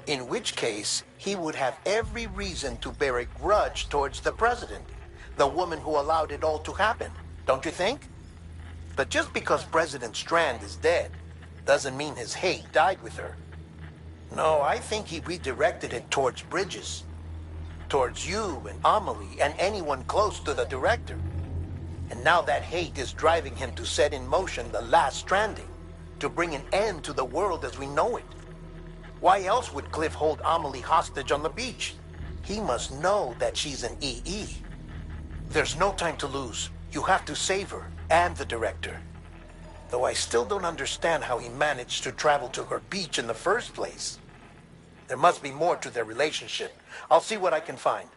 In which case, he would have every reason to bear a grudge towards the president, the woman who allowed it all to happen, don't you think? But just because President Strand is dead, doesn't mean his hate died with her. No, I think he redirected it towards Bridges. Towards you and Amelie and anyone close to the director. And now that hate is driving him to set in motion the last Stranding, to bring an end to the world as we know it. Why else would Cliff hold Amelie hostage on the beach? He must know that she's an EE. There's no time to lose. You have to save her and the director. Though I still don't understand how he managed to travel to her beach in the first place. There must be more to their relationship. I'll see what I can find.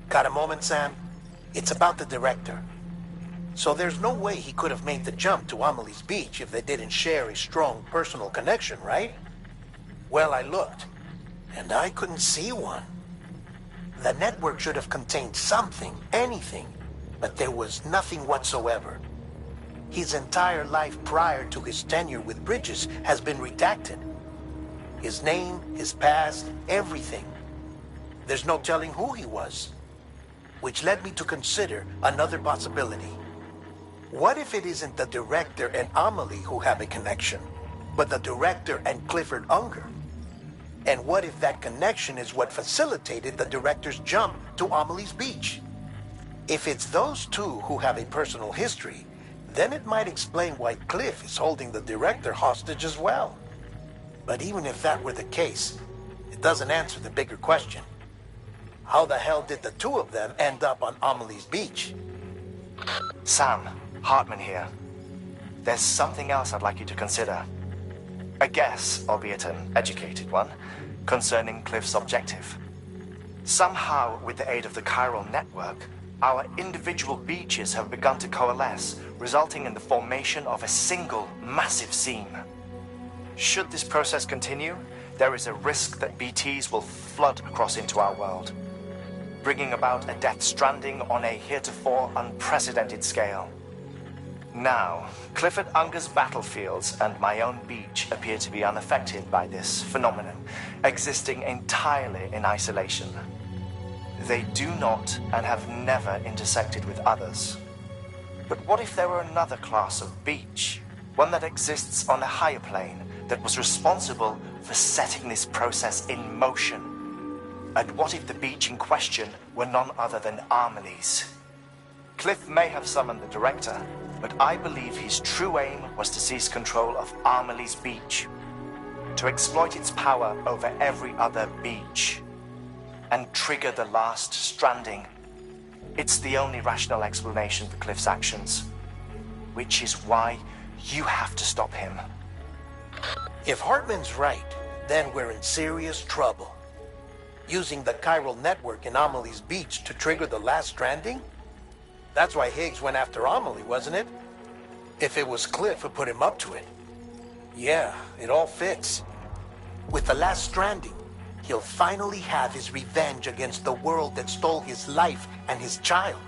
Got a moment, Sam? It's about the director. So there's no way he could have made the jump to Amelie's beach if they didn't share a strong personal connection, right? Well, I looked, and I couldn't see one. The network should have contained something, anything, but there was nothing whatsoever. His entire life prior to his tenure with Bridges has been redacted. His name, his past, everything. There's no telling who he was. Which led me to consider another possibility. What if it isn't the director and Amelie who have a connection, but the director and Clifford Unger? And what if that connection is what facilitated the director's jump to Amelie's beach? If it's those two who have a personal history, then it might explain why Cliff is holding the director hostage as well. But even if that were the case, it doesn't answer the bigger question. How the hell did the two of them end up on Amelie's beach? Sam, Hartman here. There's something else I'd like you to consider. A guess, albeit an educated one, concerning Cliff's objective. Somehow, with the aid of the chiral network, our individual beaches have begun to coalesce, resulting in the formation of a single massive seam. Should this process continue, there is a risk that BTs will flood across into our world, bringing about a death stranding on a heretofore unprecedented scale. Now, Clifford Unger's battlefields and my own beach appear to be unaffected by this phenomenon, existing entirely in isolation. They do not and have never intersected with others. But what if there were another class of beach, one that exists on a higher plane, that was responsible for setting this process in motion? And what if the beach in question were none other than Amelie's? Cliff may have summoned the director, but I believe his true aim was to seize control of Amelie's beach, to exploit its power over every other beach, and trigger the last Stranding. It's the only rational explanation for Cliff's actions, which is why you have to stop him. If Hartman's right, then we're in serious trouble. Using the chiral network in Amelie's beach to trigger the last Stranding? That's why Higgs went after Amelie, wasn't it? If it was Cliff who put him up to it. Yeah, it all fits. With the last Stranding, he'll finally have his revenge against the world that stole his life and his child.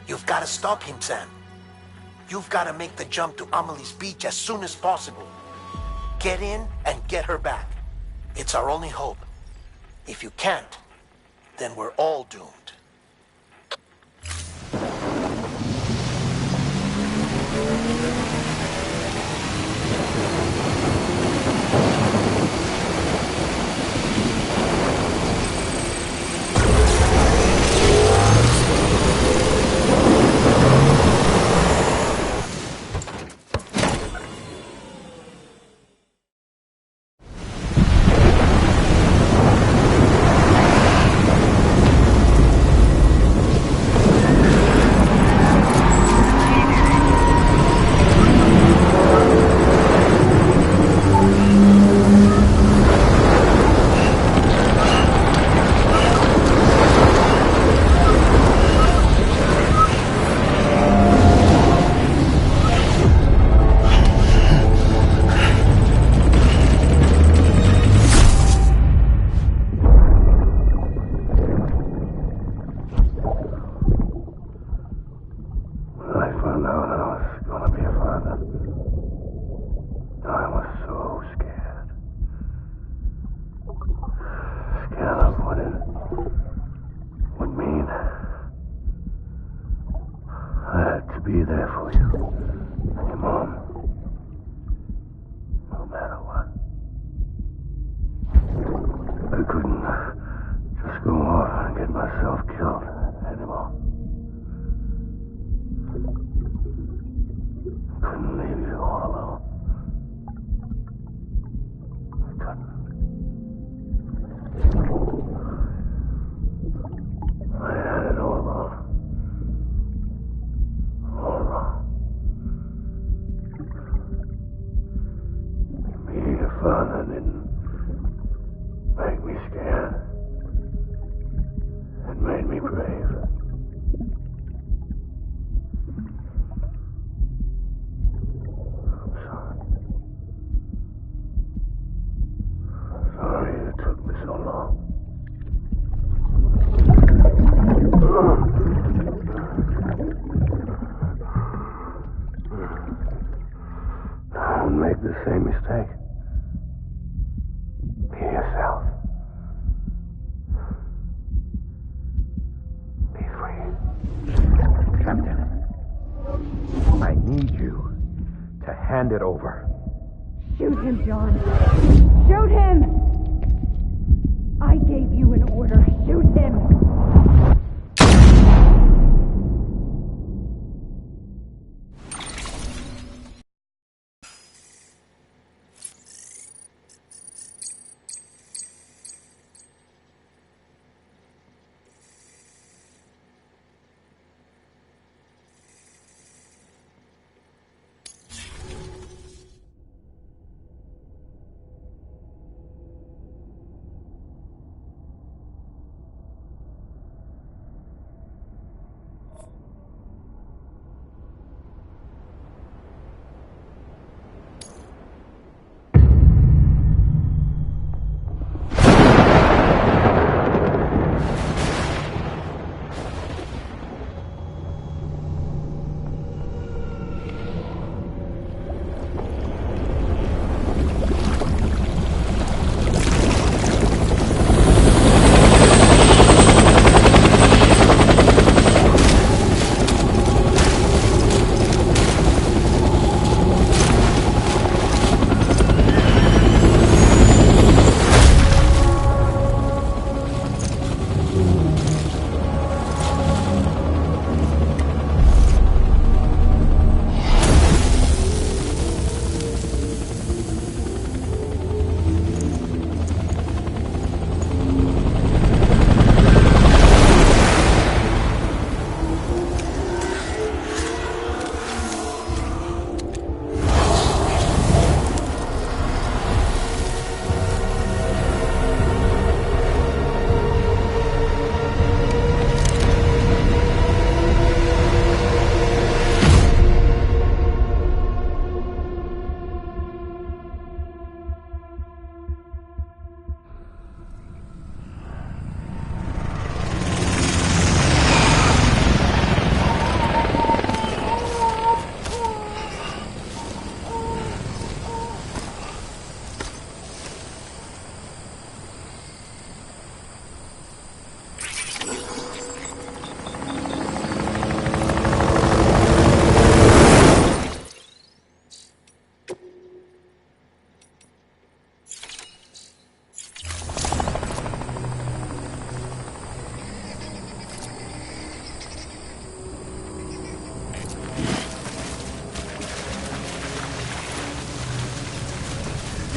You've got to stop him, Sam. You've got to make the jump to Amelie's beach as soon as possible. Get in and get her back. It's our only hope. If you can't, then we're all doomed. Be there for you. And your mom. No matter what. I couldn't just go off and get myself killed anymore. Couldn't leave you all alone. I couldn't. I had it all wrong. All wrong. Being a father didn't make me scared. It made me brave. I'm sorry. Sorry it took me so long. Don't make the same mistake. Be yourself. Be free. Captain, I need you to hand it over. Shoot him, John. Shoot him! I gave you an order. Shoot him!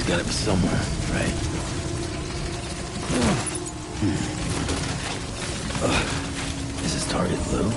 He's gotta be somewhere, right? Is his target Lou?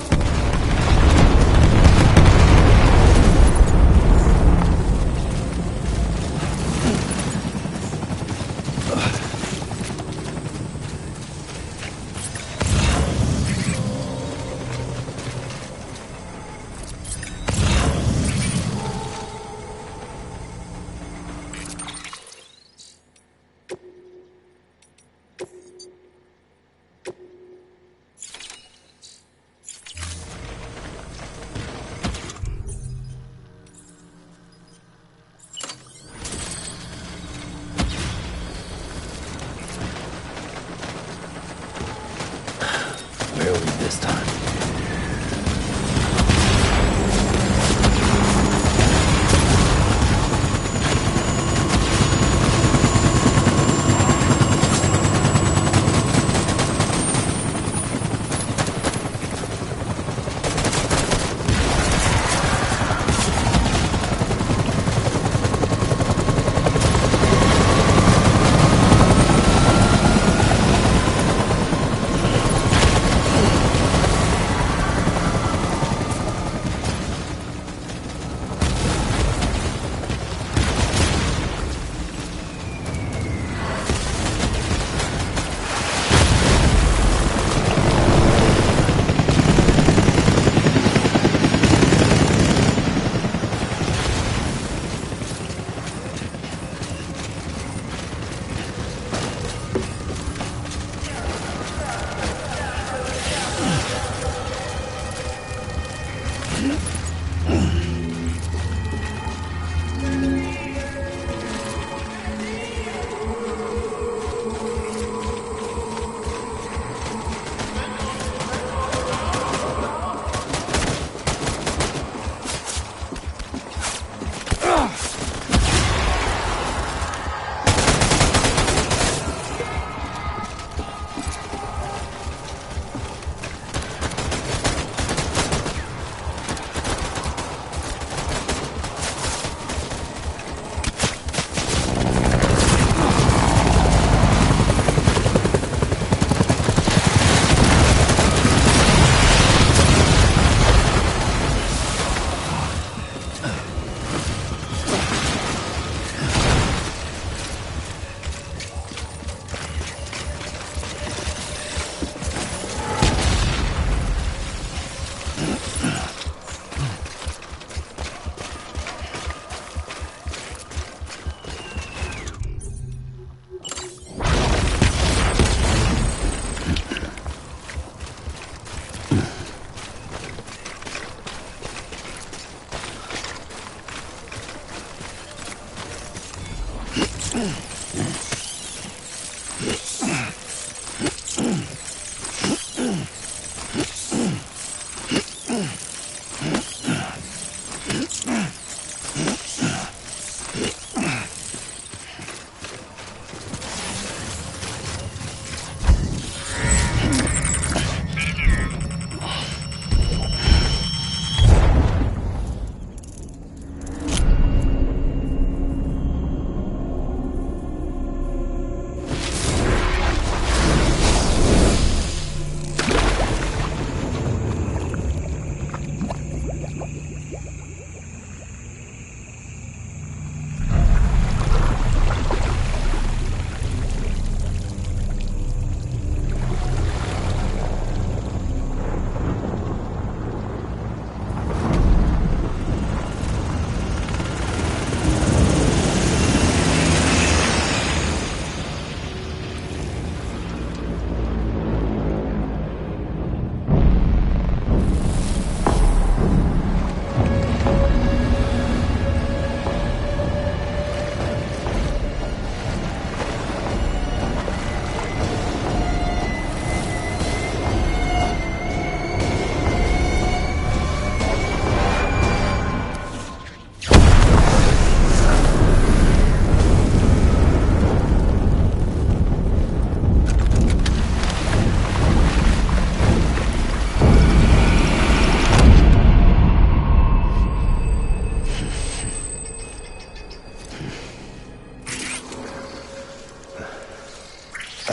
Where are we this time?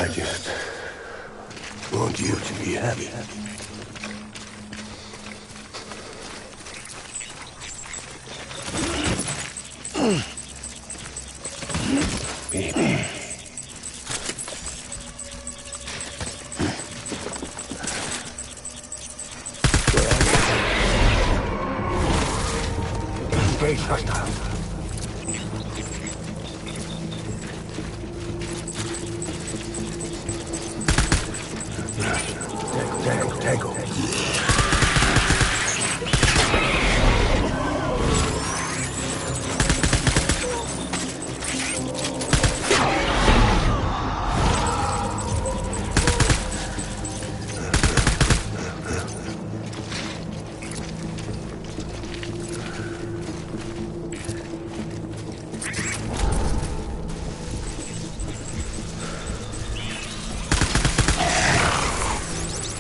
I just want you to be happy. Baby. Engage hostile. Tango.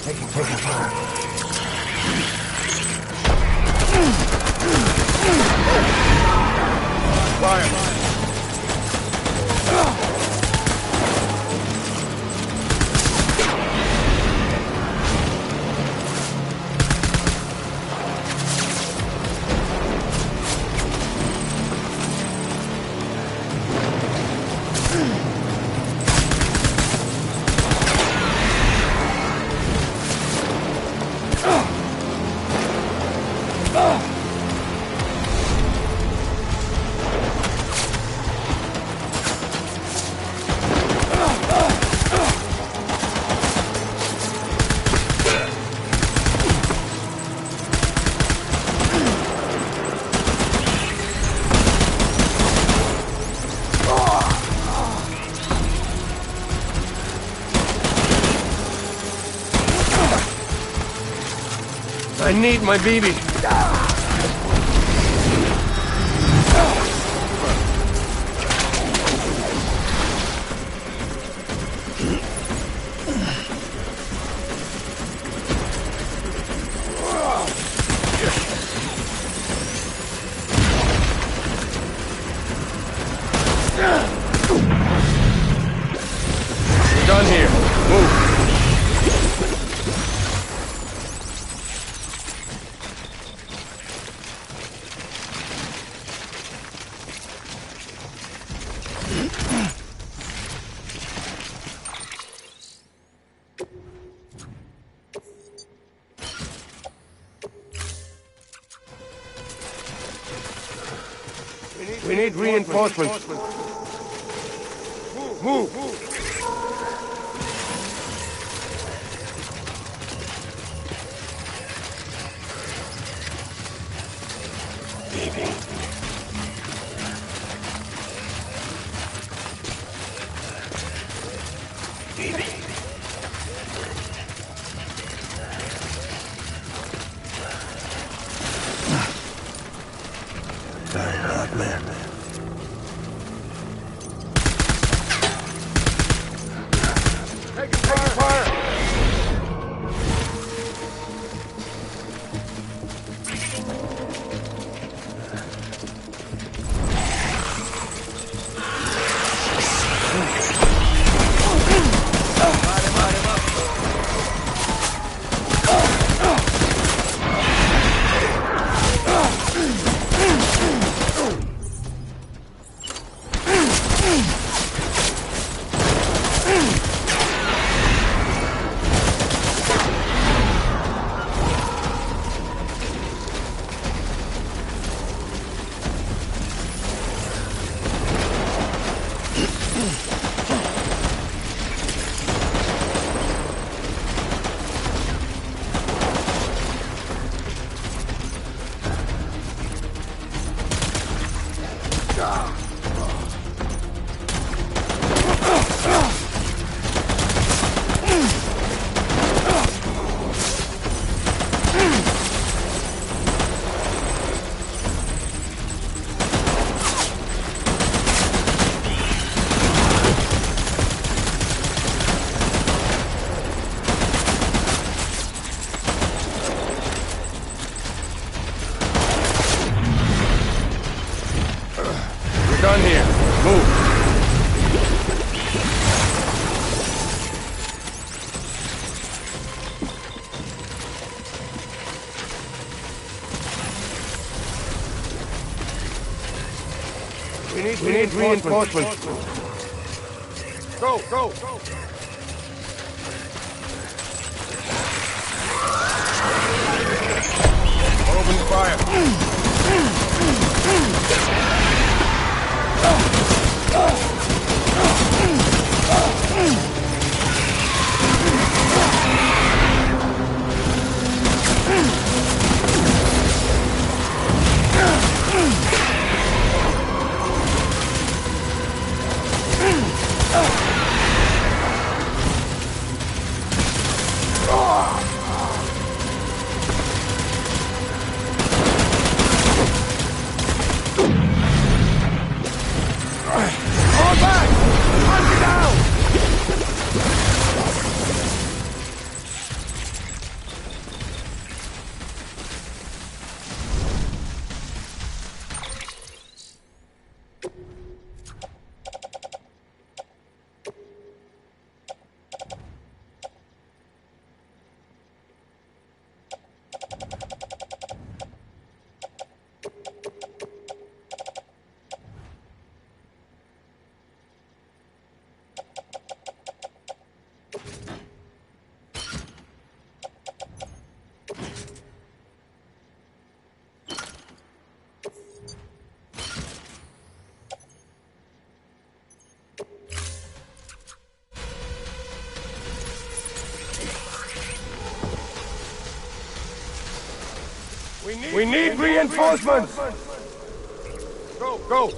Taking fire. I need my BB. We're done here. Move. We need reinforcements. Move! Baby. Baby. Die hard, man. Take fire! Done here. Move. We need reinforcements. Go! Open fire. We need reinforcements! Go!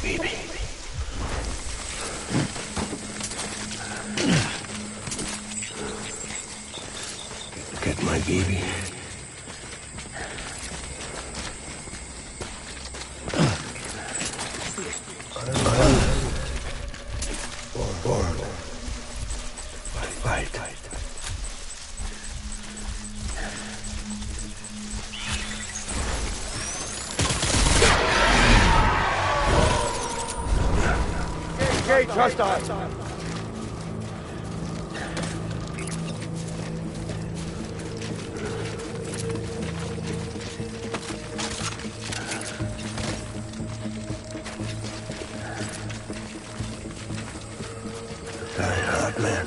Baby. Look at my baby. Born. Fight. Engage hostile. Hot man.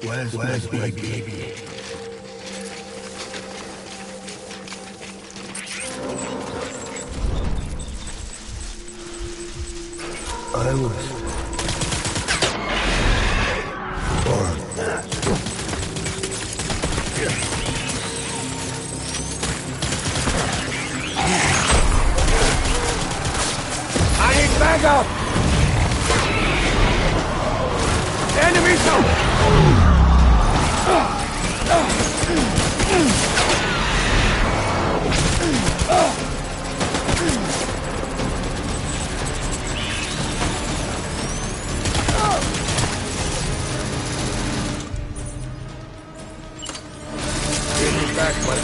Where's my baby? I was born. I need backup! Enemy zone! Back, buddy.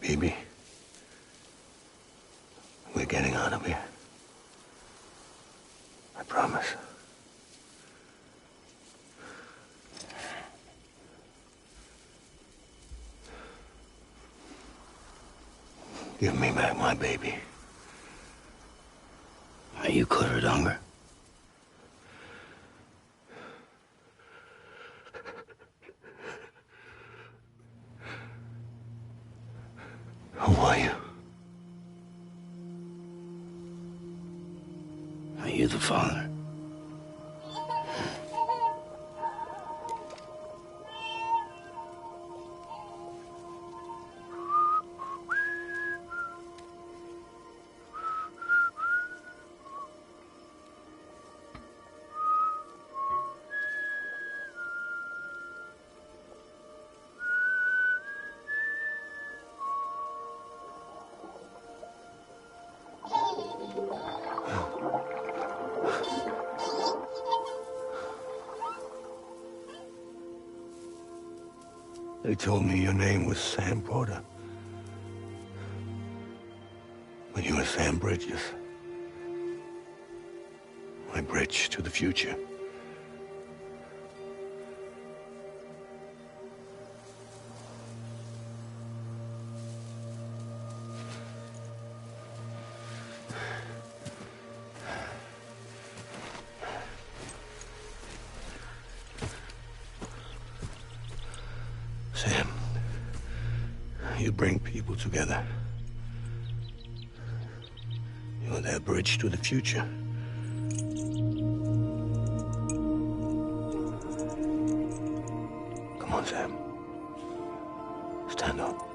Baby. out of here. I promise. Give me back my baby. Are you cleared, Unger? Who are you? Are you the father? They told me your name was Sam Porter. But you were Sam Bridges. My bridge to the future. Sam, you bring people together. You're their bridge to the future. Come on, Sam. Stand up.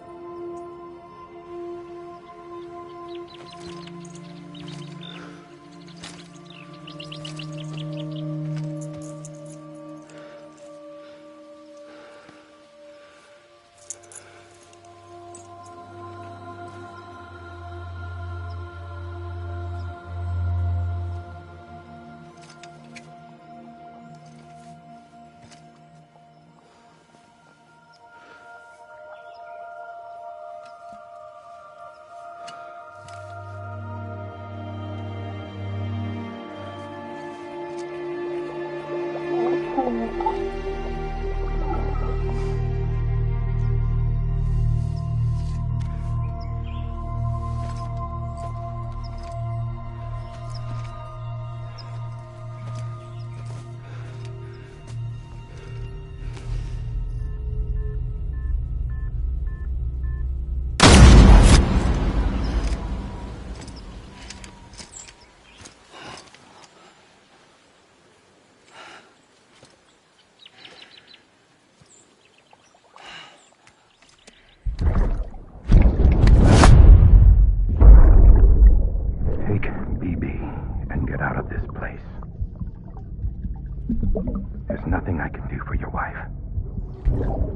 There's nothing I can do for your wife.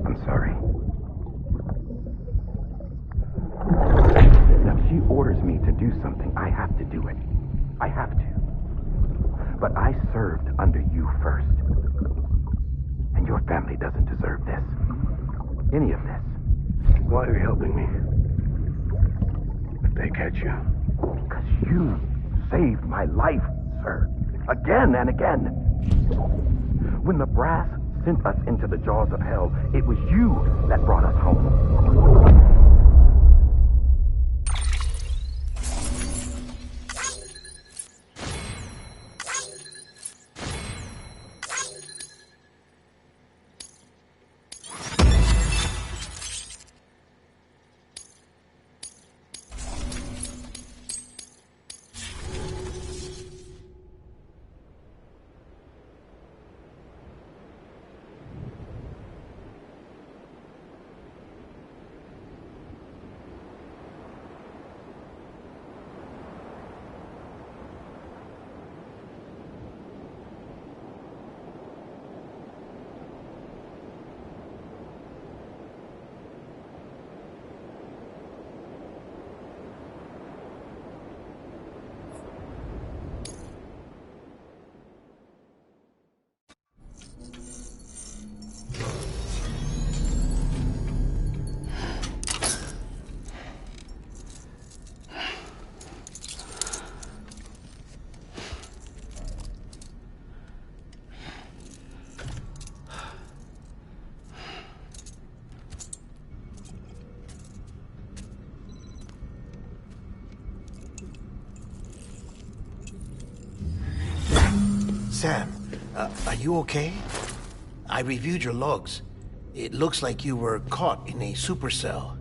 I'm sorry. Now, if she orders me to do something, I have to do it. I have to. But I served under you first. And your family doesn't deserve this. Any of this. Why are you helping me? If they catch you. Because you saved my life, sir. Again and again. When the brass sent us into the jaws of hell, it was you that brought us home. Sam, are you okay? I reviewed your logs. It looks like you were caught in a supercell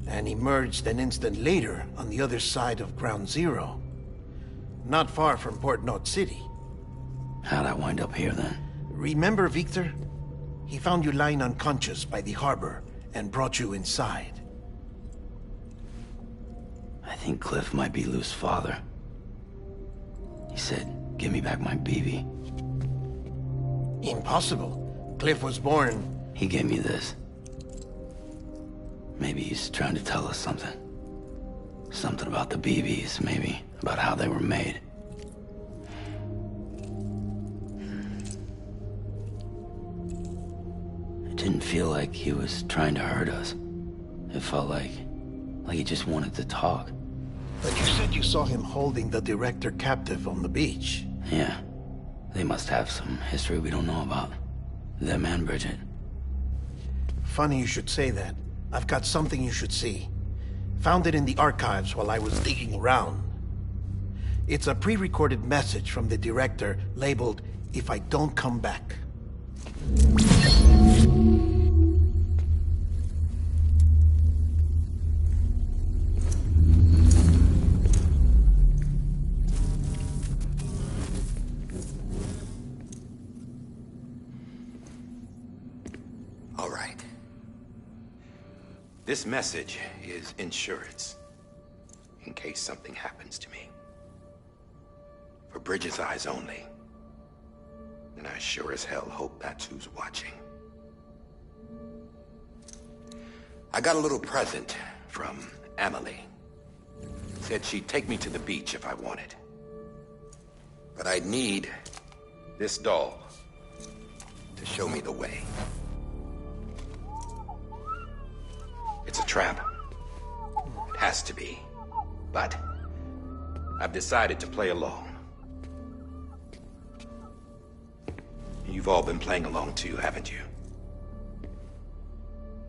and emerged an instant later on the other side of Ground Zero. Not far from Port Knot City. How'd I wind up here then? Remember Victor? He found you lying unconscious by the harbor and brought you inside. I think Cliff might be Lou's father. He said, give me back my BB. Impossible. Cliff was born... He gave me this. Maybe he's trying to tell us something. Something about the BBs, maybe. About how they were made. It didn't feel like he was trying to hurt us. It felt like he just wanted to talk. But you said you saw him holding the director captive on the beach. Yeah. They must have some history we don't know about. Them and Bridget. Funny you should say that. I've got something you should see. Found it in the archives while I was digging around. It's a pre-recorded message from the director labeled, "If I don't come back." All right. This message is insurance, in case something happens to me. For Bridget's eyes only. And I sure as hell hope that's who's watching. I got a little present from Emily. Said she'd take me to the beach if I wanted. But I'd need this doll to show me the way. It's a trap. It has to be. But I've decided to play along. You've all been playing along too, haven't you?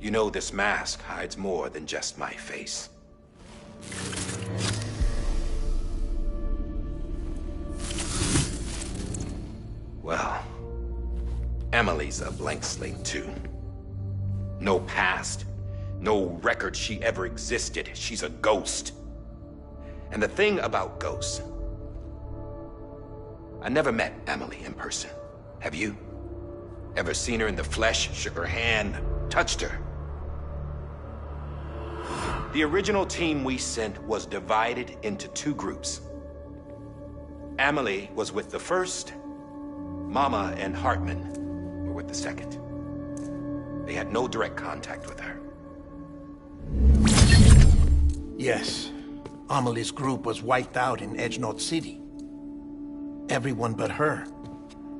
You know this mask hides more than just my face. Well, Emily's a blank slate too. No past. No record she ever existed. She's a ghost. And the thing about ghosts, I never met Emily in person. Have you? Ever seen her in the flesh, shook her hand, touched her? The original team we sent was divided into two groups. Emily was with the first. Mama and Hartman were with the second. They had no direct contact with her. Yes. Amelie's group was wiped out in Edge Knot City. Everyone but her.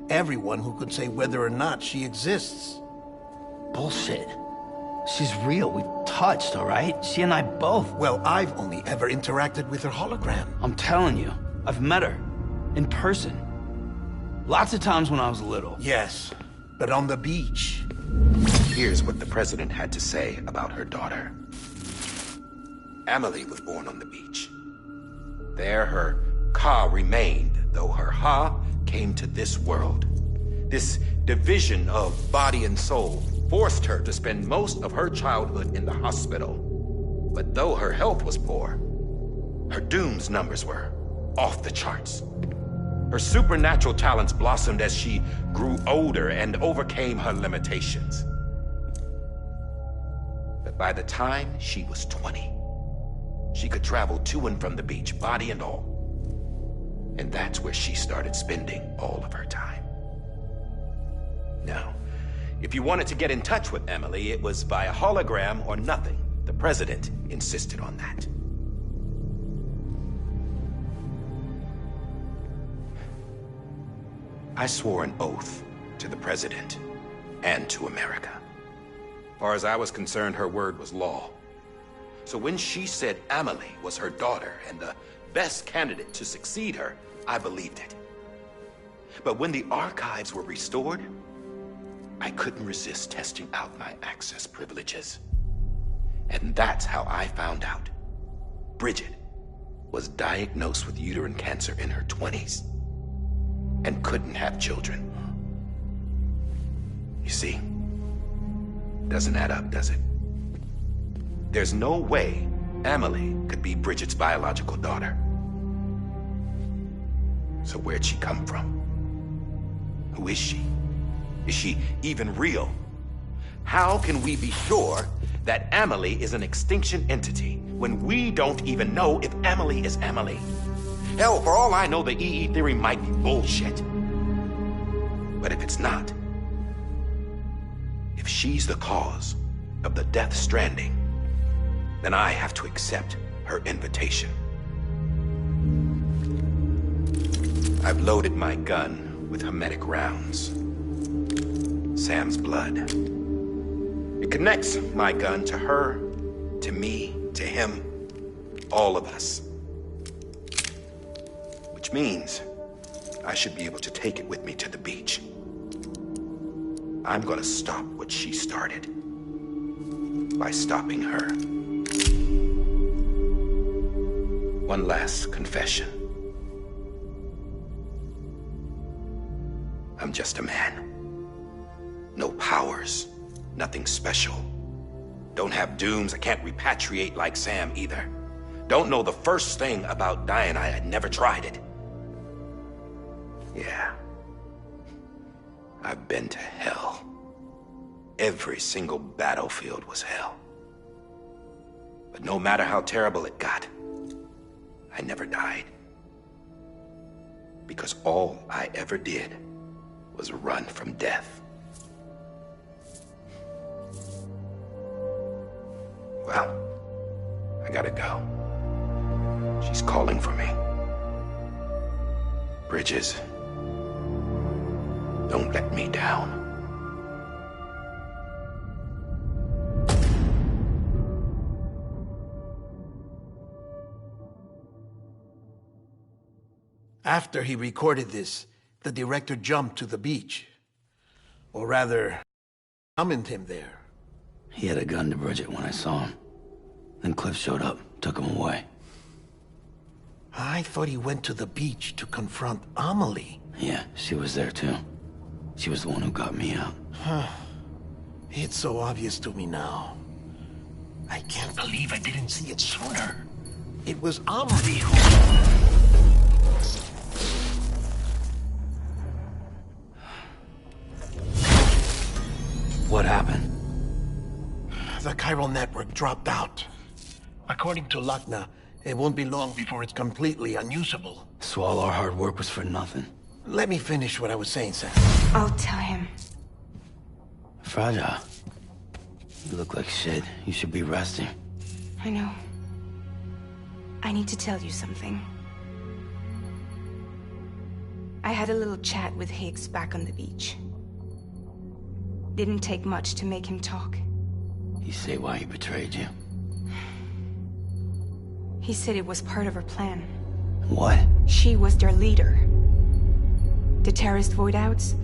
Everyone who could say whether or not she exists. Bullshit. She's real. We've touched, all right? She and I both. Well, I've only ever interacted with her hologram. I'm telling you, I've met her. In person. Lots of times when I was little. Yes, but on the beach. Here's what the president had to say about her daughter. Emily was born on the beach. There her Ka remained, though her Ha came to this world. This division of body and soul forced her to spend most of her childhood in the hospital. But though her health was poor, her Doom's numbers were off the charts. Her supernatural talents blossomed as she grew older and overcame her limitations. But by the time she was 20, she could travel to and from the beach, body and all. And that's where she started spending all of her time. Now, if you wanted to get in touch with Emily, it was via hologram or nothing. The president insisted on that. I swore an oath to the president and to America. As far as I was concerned, her word was law. So when she said Emily was her daughter and the best candidate to succeed her, I believed it. But when the archives were restored, I couldn't resist testing out my access privileges. And that's how I found out Bridget was diagnosed with uterine cancer in her 20s. and couldn't have children. You see, doesn't add up, does it? There's no way Amelie could be Bridget's biological daughter. So where'd she come from? Who is she? Is she even real? How can we be sure that Amelie is an extinction entity when we don't even know if Amelie is Amelie? Hell, for all I know, the EE theory might be bullshit. But if it's not, if she's the cause of the death stranding, then I have to accept her invitation. I've loaded my gun with hermetic rounds. Sam's blood. It connects my gun to her, to me, to him, all of us. Which means I should be able to take it with me to the beach. I'm gonna stop what she started by stopping her. One last confession. I'm just a man. No powers, nothing special. Don't have dooms, I can't repatriate like Sam either. Don't know the first thing about dying, I had never tried it. Yeah. I've been to hell. Every single battlefield was hell. But no matter how terrible it got, I never died. Because all I ever did was run from death. Well, I gotta go. She's calling for me. Bridges, don't let me down. After he recorded this, the director jumped to the beach. Or rather, summoned him there. He had a gun to Bridget when I saw him. Then Cliff showed up, took him away. I thought he went to the beach to confront Amelie. Yeah, she was there too. She was the one who got me out. It's so obvious to me now. I can't believe I didn't see it sooner. It was Amelie who... What happened? The chiral network dropped out. According to Lakhna, it won't be long before it's completely unusable. So all our hard work was for nothing. Let me finish what I was saying, Sam. I'll tell him. Fragile. You look like shit. You should be resting. I know. I need to tell you something. I had a little chat with Higgs back on the beach. Didn't take much to make him talk. You say why he betrayed you? He said it was part of her plan. What? She was their leader. The terrorist voidouts,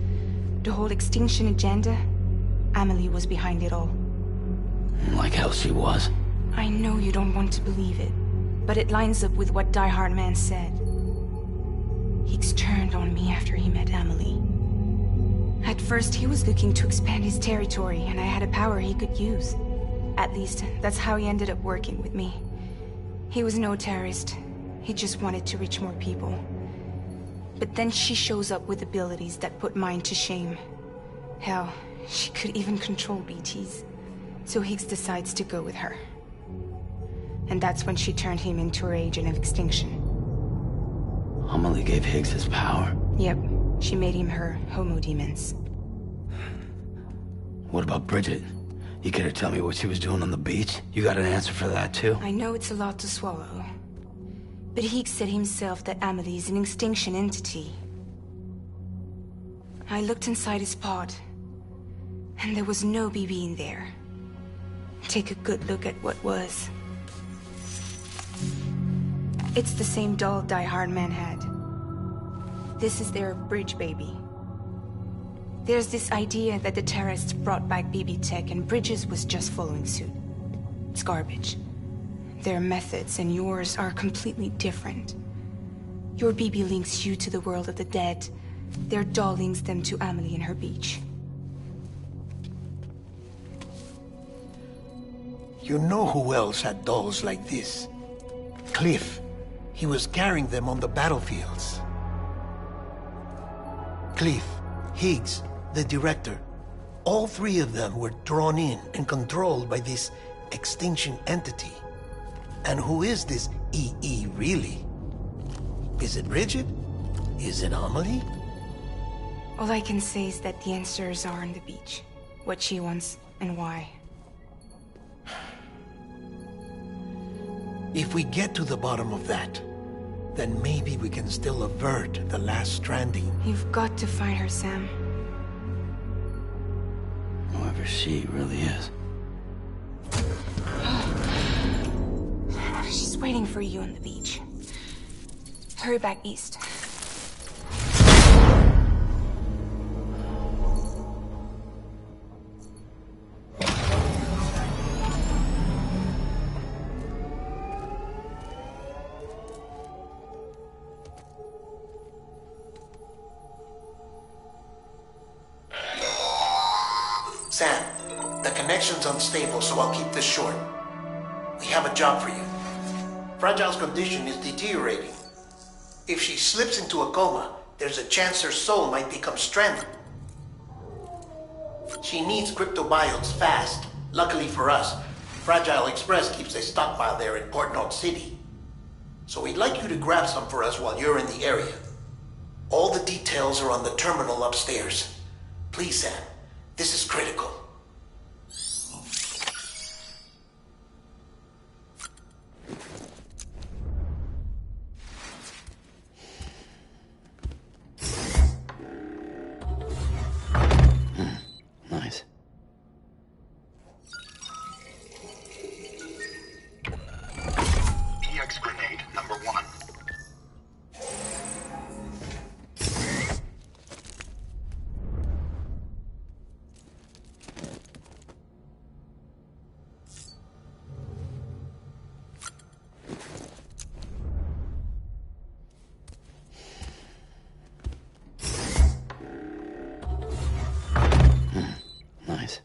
the whole extinction agenda, Amelie was behind it all. Like hell she was. I know you don't want to believe it, but it lines up with what Die Hard Man said. Higgs turned on me after he met Amelie. At first, he was looking to expand his territory, and I had a power he could use. At least, that's how he ended up working with me. He was no terrorist. He just wanted to reach more people. But then she shows up with abilities that put mine to shame. Hell, she could even control BTs. So Higgs decides to go with her. And that's when she turned him into her agent of extinction. Amelie gave Higgs his power? Yep. She made him her homo demons. What about Bridget? You care to tell me what she was doing on the beach? You got an answer for that too? I know it's a lot to swallow. But Higgs said himself that Amelie is an extinction entity. I looked inside his pod, and there was no BB in there. Take a good look at what was. It's the same doll Die Hard Man had. This is their bridge baby. There's this idea that the terrorists brought back BB tech and Bridges was just following suit. It's garbage. Their methods and yours are completely different. Your BB links you to the world of the dead, Their doll links them to Amelie and her beach. You know who else had dolls like this? Cliff. He was carrying them on the battlefields. Cliff, Higgs, the director. All three of them were drawn in and controlled by this extinction entity. And who is this EE really? Is it Bridget? Is it Amelie? All I can say is that the answers are on the beach. What she wants and why. If we get to the bottom of that, then maybe we can still avert the last stranding. You've got to find her, Sam. Whoever she really is. She's waiting for you on the beach. Hurry back east. Sam, the connection's unstable, so I'll keep this short. We have a job for you. Fragile's condition is deteriorating. If she slips into a coma, there's a chance her soul might become stranded. She needs cryptobiotes fast. Luckily for us, Fragile Express keeps a stockpile there in Port North City. So we'd like you to grab some for us while you're in the area. All the details are on the terminal upstairs. Please, Sam. This is critical. Nice. EX grenade number 1. Nice.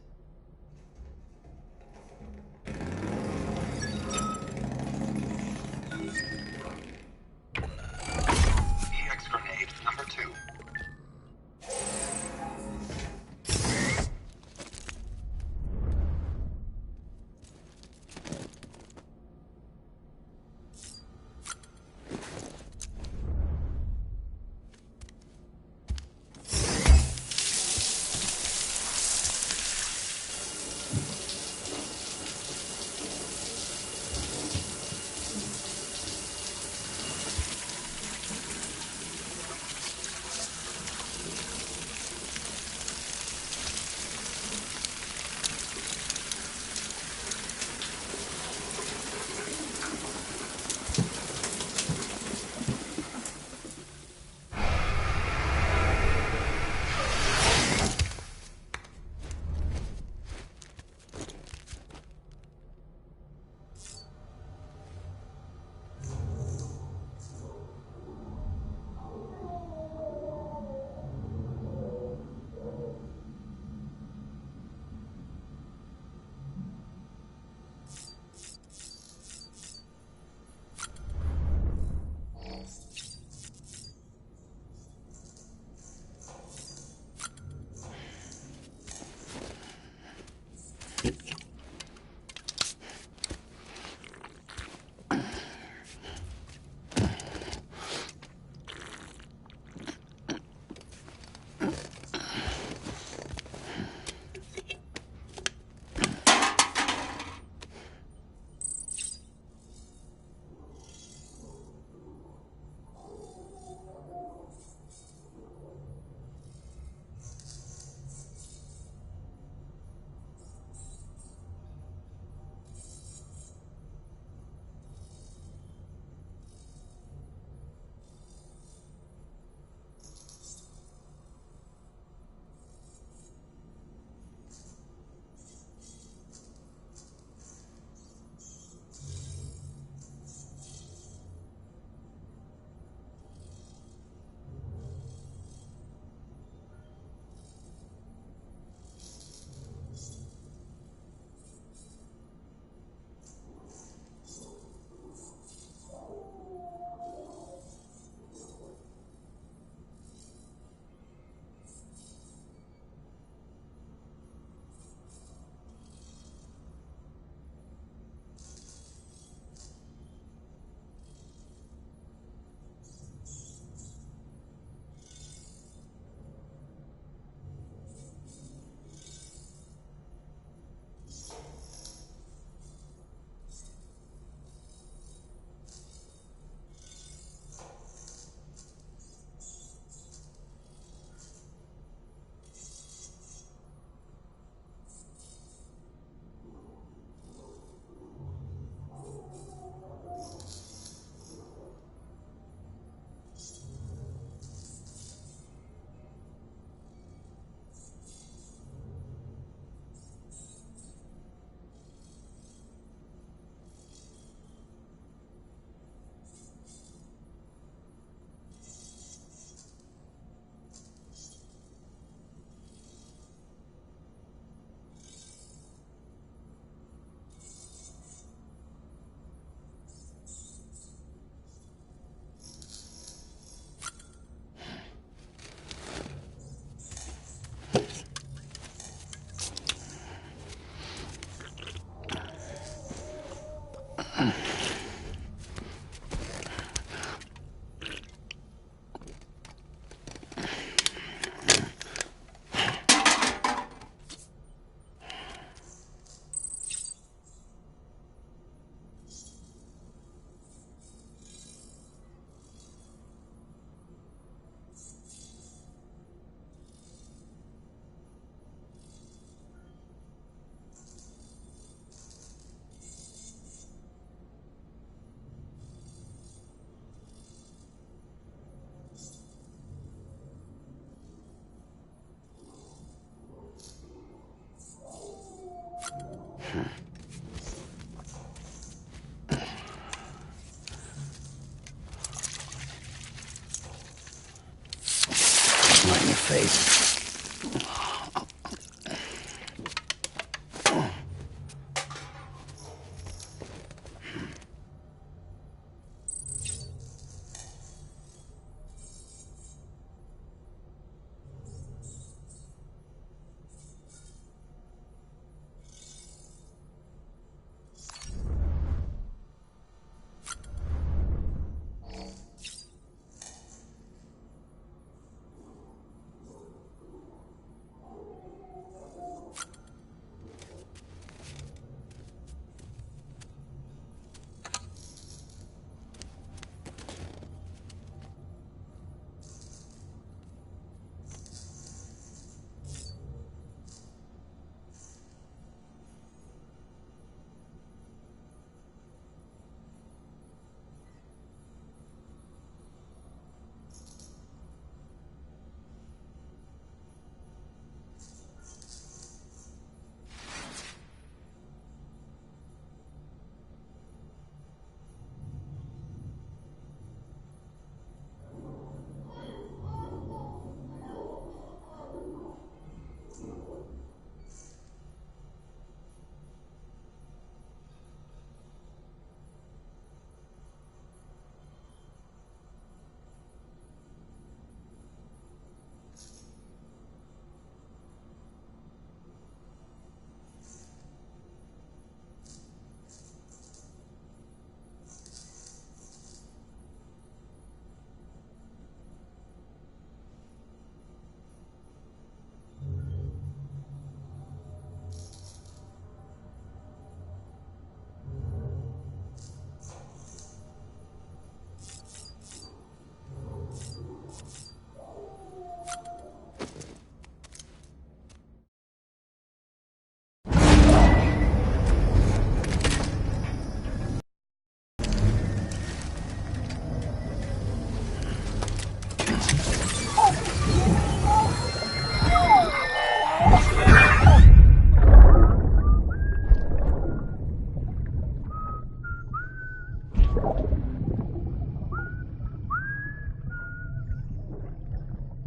face.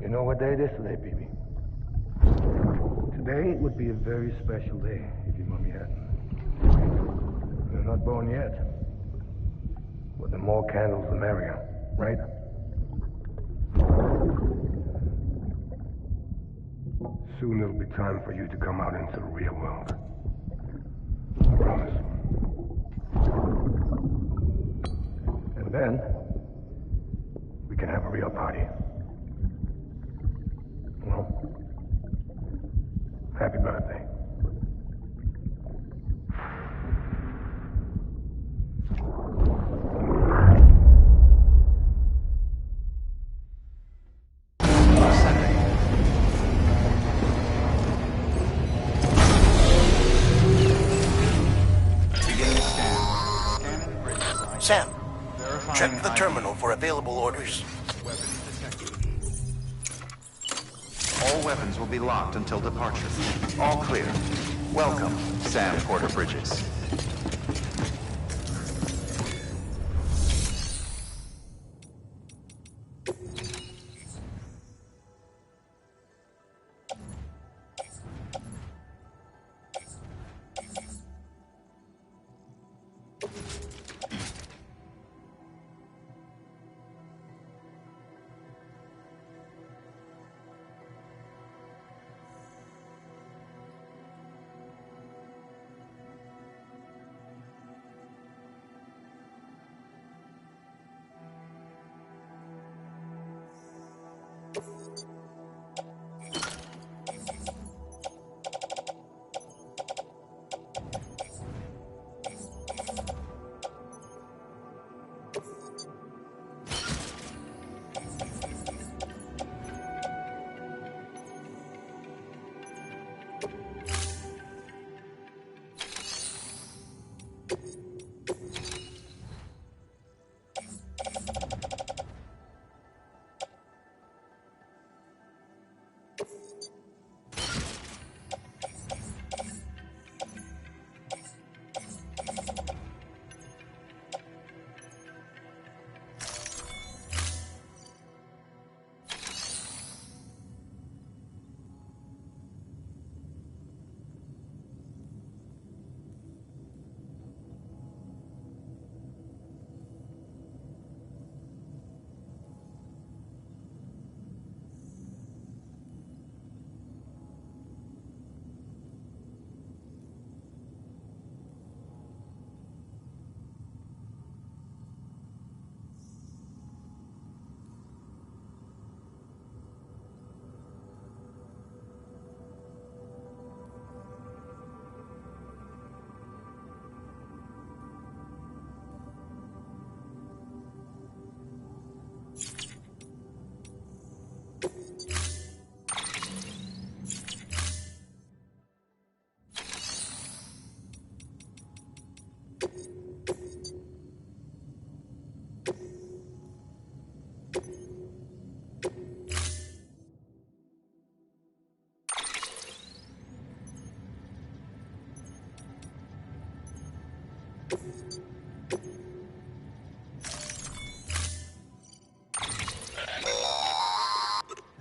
You know what day it is today, baby? Today would be a very special day if your mommy hadn't. You're not born yet. But the more candles, the merrier, right? Soon it'll be time for you to come out into the real world. I promise. And then, we can have a real party. Well, happy birthday. Sam, check the terminal for available orders. All weapons will be locked until departure. All clear. Welcome, Sam Porter Bridges.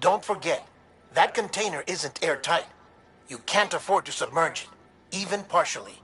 don't forget, that container isn't airtight. You can't afford to submerge it, even partially.